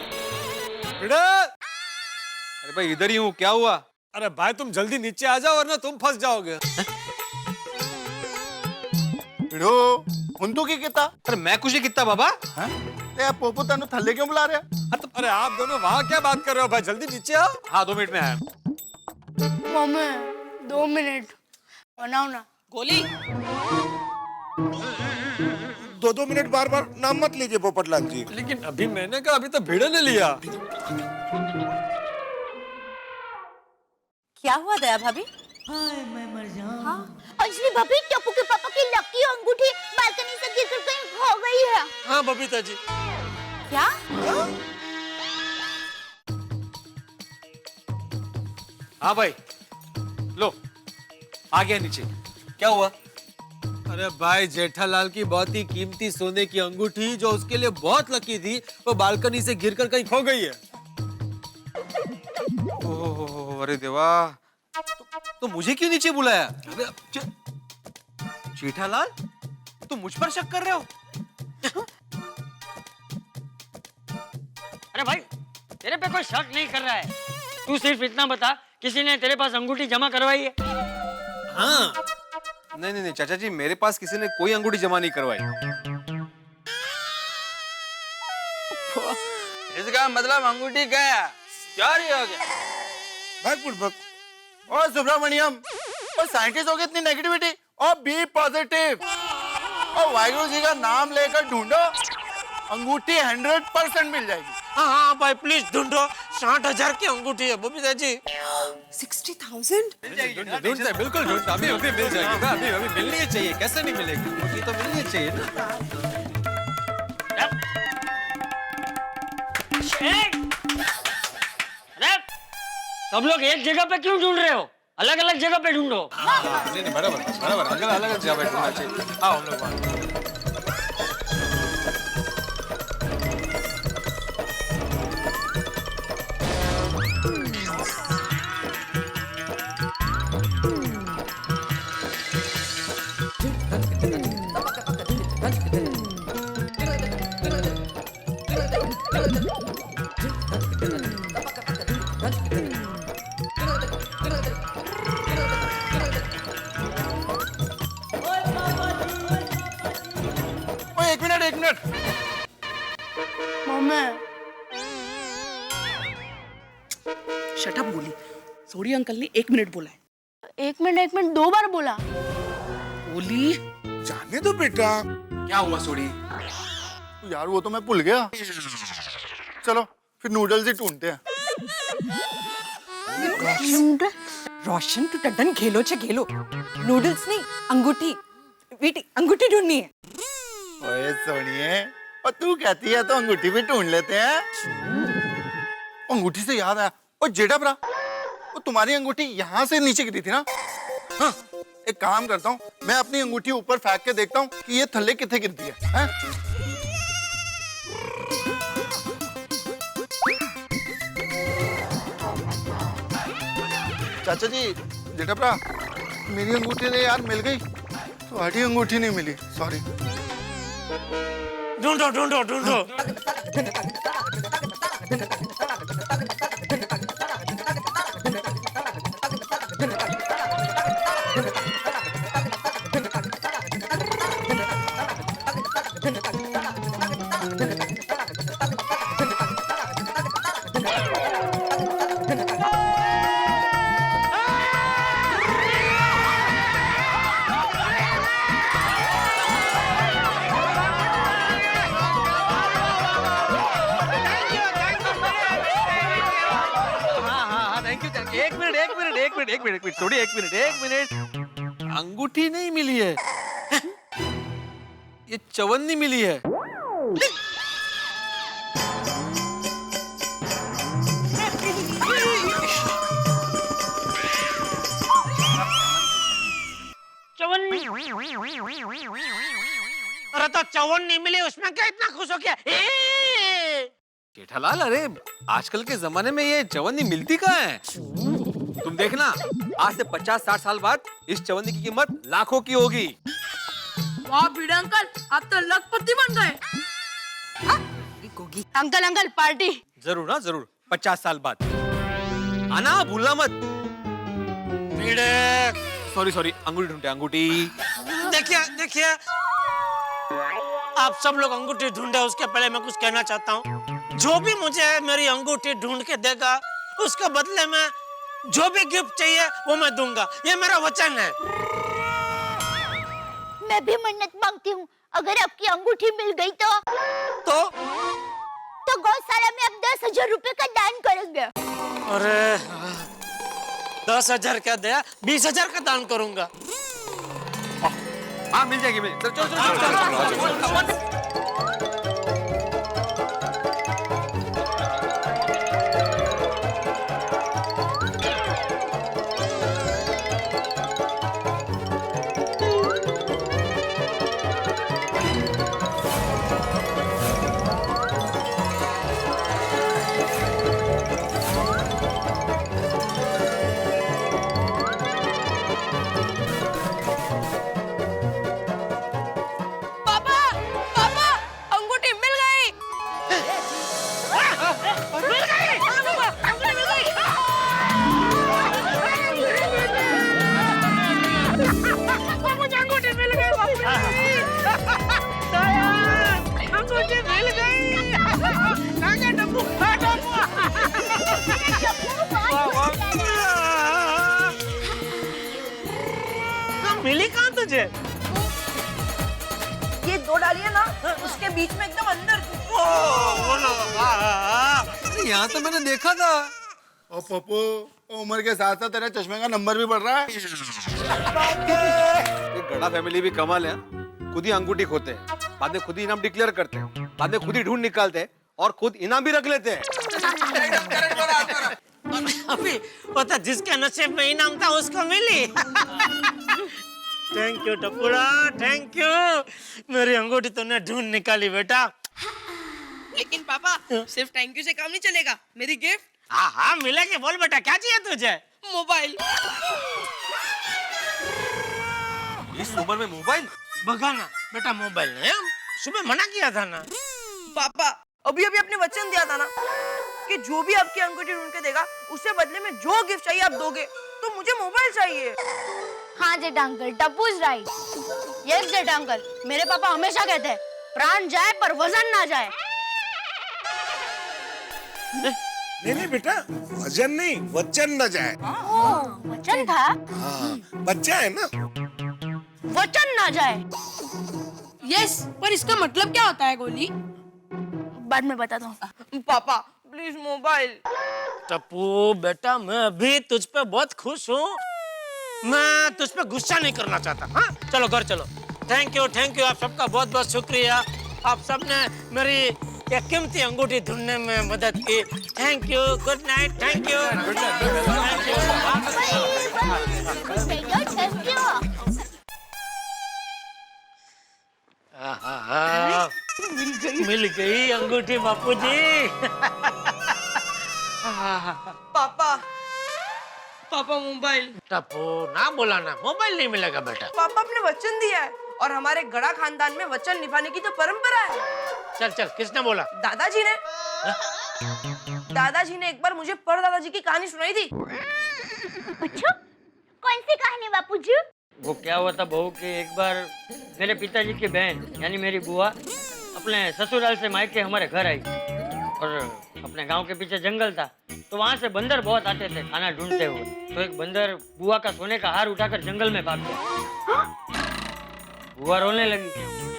भिड़े, अरे भाई इधर ही हूँ, क्या हुआ? अरे भाई तुम जल्दी नीचे आ जाओ वरना तुम फंस जाओगे। भिड़ो हुंदू की किता? अरे मैं कुछ ही कितना बाबा? ते पोपू तनु थल्ले क्यों बुला रहे? अरे आप दोनों वहाँ क्या बात कर रहे हो भाई? जल्दी नीचे आओ। हाँ 2 मिनट में आया। मम्मी 2 मिनट बनाओ ना। गोली 2 मिनट बार बार नाम मत लीजिए पोपटलाल जी। लेकिन अभी मैंने कहा, अभी तो भिड़े ने लिया। क्या हुआ दया भाभी? मैं मर जाऊं। अंजलि भाभी टप्पू के पापा की लकी अंगूठी बालकनी से गिरकर कहीं खो गई है। हाँ बबीता जी। क्या? हाँ भाई लो, आ गया नीचे। क्या हुआ? अरे भाई जेठालाल की बहुत ही कीमती सोने की अंगूठी जो उसके लिए बहुत लकी थी वो बालकनी से गिरकर कहीं खो गई है। ओह अरे देवा, तो मुझे क्यों नीचे बुलाया? जेठालाल, तुम मुझ पर शक कर रहे हो? अरे भाई, तेरे पे कोई शक नहीं कर रहा है। तू सिर्फ इतना बता, किसी ने तेरे पास अंगूठी जमा करवाई है? हाँ। नहीं नहीं नहीं चाचा जी, मेरे पास किसी ने कोई अंगूठी जमा नहीं करवाई। इसका मतलब अंगूठी गया, जारी हो गया। भाग बुड़बक। और सुब्रमण्यम, और साइंटिस्ट हो गए इतनी नेगेटिविटी, और बी पॉजिटिव, और वाहिगुरु जी का नाम लेकर ढूंढो, अंगूठी 100% मिल जाएगी। हाँ हाँ भाई प्लीज ढूंढो, 60,000 की अंगूठी है बबीता जी। 60,000? ढूंढते बिल्कुल ढूंढते, अभी अभी मिल जाएगी, अभी अभी मिलनी ही चाहिए, कैसे नहीं मिलेगी? मुझे तो मिलनी ही चाहिए ना। सब लोग एक जगह पे क्यों ढूंढ रहे हो? अलग अलग जगह पे ढूंढो। नहीं नहीं बराबर बराबर, अलग अलग जगह पे ढूंढना चाहिए। आओ हम लोग वहाँ। एक मिनट। मम्मी। शट अप गोली। सोडी अंकल ने 1 मिनट बोला है। 1 मिनट 2 बार बोला। गोली जाने दो बेटा। क्या हुआ सोडी? यार वो तो मैं भूल गया। चलो फिर नूडल्स ही ढूंढते हैं। रोशन तू टड्डन खेलो चे खेलो, नूडल्स नहीं अंगूठी, बेटी अंगूठी ढूंढनी है। ओए सोनिए, और तू कहती है तो अंगूठी भी ढूंढ लेते हैं। अंगूठी से याद आया, और जेठा भरा, वो तुम्हारी अंगूठी यहाँ से नीचे गिरी थी ना? हाँ, एक काम करता हूँ, मैं अपनी अंगूठी ऊपर फेंक के देखता हूँ कि ये थल्ले कितने गिरती है? चाचा जी, जेठा भरा, मेरी अंगूठी ने यार मिल गई, तुम्हारी अंगूठी नहीं मिली, सॉरी। ढूंढो ढूंढो ढूंढो। एक मिनट थोड़ी, एक मिनट। अंगूठी नहीं मिली है, ये चवन्नी मिली है। चवन्नी? अरे तो चवन्नी मिली, उसमें क्या इतना खुश हो गया? जेठालाल, अरे आजकल के जमाने में ये चवन्नी मिलती कहाँ है? तुम देखना, आज से 50-60 साल बाद इस चवन्नी की कीमत लाखों की होगी। वाह भिड़े अंकल, आप तो लखपति बन गए। अंकल अंकल पार्टी जरूर ना, जरूर 50 साल बाद आना, भूलना मत। सॉरी, अंगूठी ढूंढते, अंगूठी। देखिए आप सब लोग अंगूठी ढूंढे, उसके पहले मैं कुछ कहना चाहता हूँ। जो भी मुझे मेरी अंगूठी ढूंढ के देगा, उसके बदले में जो भी गिफ्ट चाहिए वो मैं दूंगा, ये मेरा वचन है। मैं भी मन्नत मांगती हूँ, अगर आपकी अंगूठी मिल गई तो गौशाला में आप 10,000 रुपए का दान करेंगे। अरे 10,000 क्या दिया, 20,000 का दान करूंगा। हाँ मिल जाएगी, चलो। दो डालियां ना उसके बीच में एकदम अंदर थी। यहाँ तो मैंने देखा था। ओ पप्पू, उम्र के साथ साथ तेरे चश्मे का नंबर भी बढ़ रहा है। ये गड़ा फैमिली भी कमाल है। खुद ही अंगूठी खोते हैं, बाद में खुद ही इनाम डिक्लेयर करते हैं, बाद में खुद ही ढूंढ निकालते हैं और खुद इनाम भी रख लेते हैं। अभी पता जिसके नसीब में इनाम था उसको मिली। Thank you Tapuda, thank you. मेरी अंगूठी तूने ढूंढ निकाली बेटा। लेकिन पापा सिर्फ थैंक यू से काम नहीं चलेगा। मेरी गिफ्ट। हाँ हाँ मिलेगी, बोल बेटा क्या चाहिए तुझे? मोबाइल। इस उम्र में मोबाइल? बगाना बेटा मोबाइल नहीं, सुबह मना किया था ना। पापा अभी अभी आपने वचन दिया था ना कि जो भी आपकी अंगूठी ढूंढ के देगा उससे बदले में जो गिफ्ट चाहिए आप दोगे, तो मुझे मोबाइल चाहिए। हाँ Jetha uncle, Tappu is right. Yes Jetha uncle, मेरे पापा हमेशा कहते हैं प्राण जाए पर वजन ना जाए। नहीं बेटा, वजन नहीं, वचन न जाए। वचन था? हाँ, बच्चा है ना। वचन ना जाए। यस, पर इसका मतलब क्या होता है गोली? बाद में बताता हूँ। पापा प्लीज मोबाइल। टप्पू बेटा मैं अभी तुझ पे बहुत खुश हूँ, मैं तुझ पे गुस्सा नहीं करना चाहता। हाँ चलो घर चलो। थैंक यू, आप सबका बहुत बहुत शुक्रिया। आप सबने मेरी ये कीमती अंगूठी ढूंढने में मदद की। Thank you, good night. Thank you. मिल गई अंगूठी बापूजी। पापा मोबाइल। टप्पू ना बोला ना, मोबाइल नहीं मिलेगा बेटा। पापा आपने वचन दिया है और हमारे गड़ा खानदान में वचन निभाने की तो परंपरा है। चल चल, किसने बोला? दादाजी ने। दादाजी ने एक बार मुझे परदादाजी की कहानी सुनाई थी। अच्छा, कौन सी कहानी बापूजी? वो क्या हुआ था बहू कि एक बार मेरे पिताजी की बहन यानी मेरी बुआ अपने ससुराल से मायके हमारे घर आई और अपने गांव के पीछे जंगल था, तो वहाँ से बंदर बहुत आते थे खाना ढूंढते हुए। तो एक बंदर बुआ का सोने का हार उठाकर जंगल में भाग गया। बुआ रोने लगी,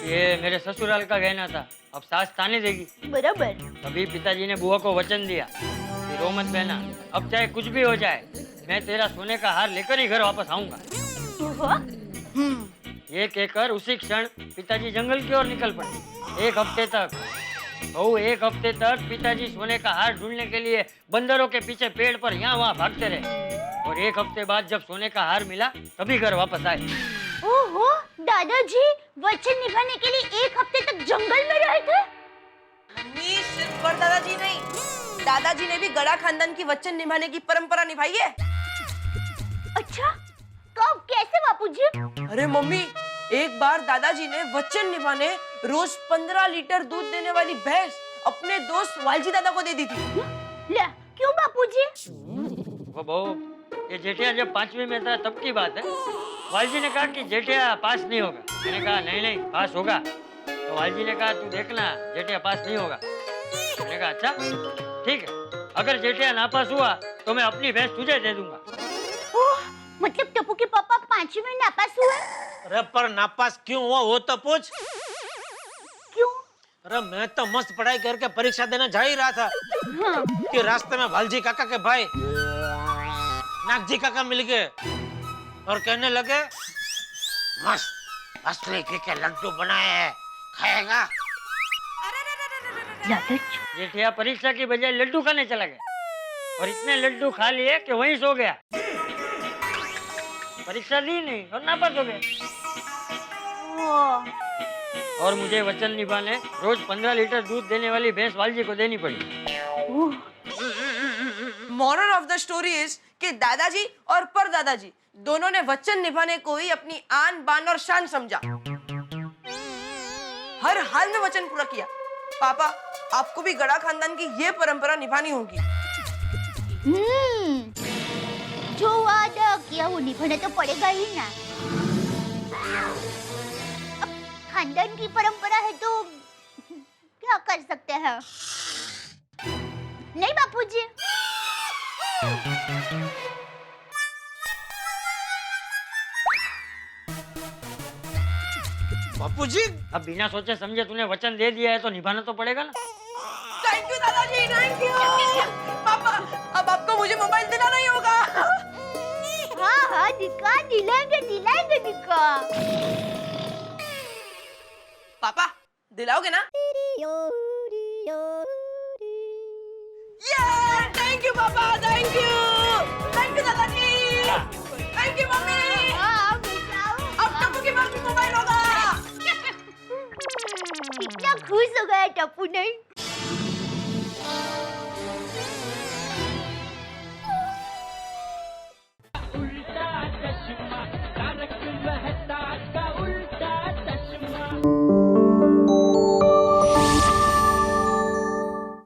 ये मेरे ससुराल का गहना था, अब सास ताने देगी। बराबर। तभी पिताजी ने बुआ को वचन दिया कि रो मत बहना, अब चाहे कुछ भी हो जाए मैं तेरा सोने का हार लेकर ही घर वापस आऊंगा। ये कहकर उसी क्षण पिताजी जंगल की ओर निकल पड़े। एक हफ्ते तक पिताजी सोने का हार ढूंढने के लिए बंदरों के पीछे पेड़ पर यहाँ वहाँ भागते रहे और एक हफ्ते बाद जब सोने का हार मिला तभी घर वापस आए। ओहो, दादाजी वचन निभाने के लिए एक हफ्ते तक जंगल में रहे थे? मम्मी सिर्फ परदादाजी नहीं, दादाजी ने भी गड़ा खानदान की वचन निभाने की परंपरा निभाई है। अच्छा, कब, कैसे बापूजी? अरे मम्मी, एक बार दादाजी ने वचन निभाने रोज 15 लीटर दूध देने वाली भैंस अपने दोस्त वालजी दादा को दे दी थी। ले, क्यों बापूजी? वो बहू, ये जेठिया जब 5वीं में था तब की बात है। वालजी ने कहा कि जेठिया पास नहीं होगा। मैंने कहा नहीं पास होगा। तो वालजी ने कहा तू देखना जेठिया पास नहीं होगा। मैंने कहा अच्छा ठीक है, अगर जेठिया नापास हुआ तो मैं अपनी भैंस तुझे दे दूंगा। मतलब टप्पू के पापा 5वीं में नापास हुए? अरे पर नापास क्यों हुआ वो तो पूछ। क्यों? अरे मैं तो मस्त पढ़ाई करके परीक्षा देने जा ही रहा था कि रास्ते में वालजी काका के भाई नागजी काका मिल गए और कहने लगे मस्त असली घी के लड्डू बनाए हैं, खाएगा? जेठिया परीक्षा की बजाय लड्डू खाने चला गया और इतने लड्डू खा लिए कि वहीं सो गया। परीक्षा दी नहीं और नापास हो गया। और मुझे वचन निभाने रोज 15 लीटर दूध देने वाली भैंस वालजी को देनी पड़ी। Moral of the story is कि दादाजी और परदादाजी दोनों ने वचन निभाने को ही अपनी आन बान और शान समझा। हर हाल में वचन पूरा किया। पापा, आपको भी गड़ा खानदान की ये परंपरा निभानी होगी। जो वादा किया वो निभाना तो पड़ेगा ही ना। अब खानदान की परंपरा है तो क्या कर सकते हैं? नहीं बापूजी। टप्पू जी। अब बिना सोचे समझे तूने वचन दे दिया है तो निभाना तो पड़ेगा ना। थैंक यू दादाजी, थैंक यू। पापा, अब आपको मुझे मोबाइल दिलाना ही होगा। हाँ हाँ दिखा, दिलाएंगे दिलाएंगे दिखा। पापा दिलाओगे ना? थैंक यू पापा, थैंक यू दादाजी, थैंक यू मम्मी। अब टप्पू के पास भी मोबाइल होगा। कितना खुश हो गया टप्पू नहीं?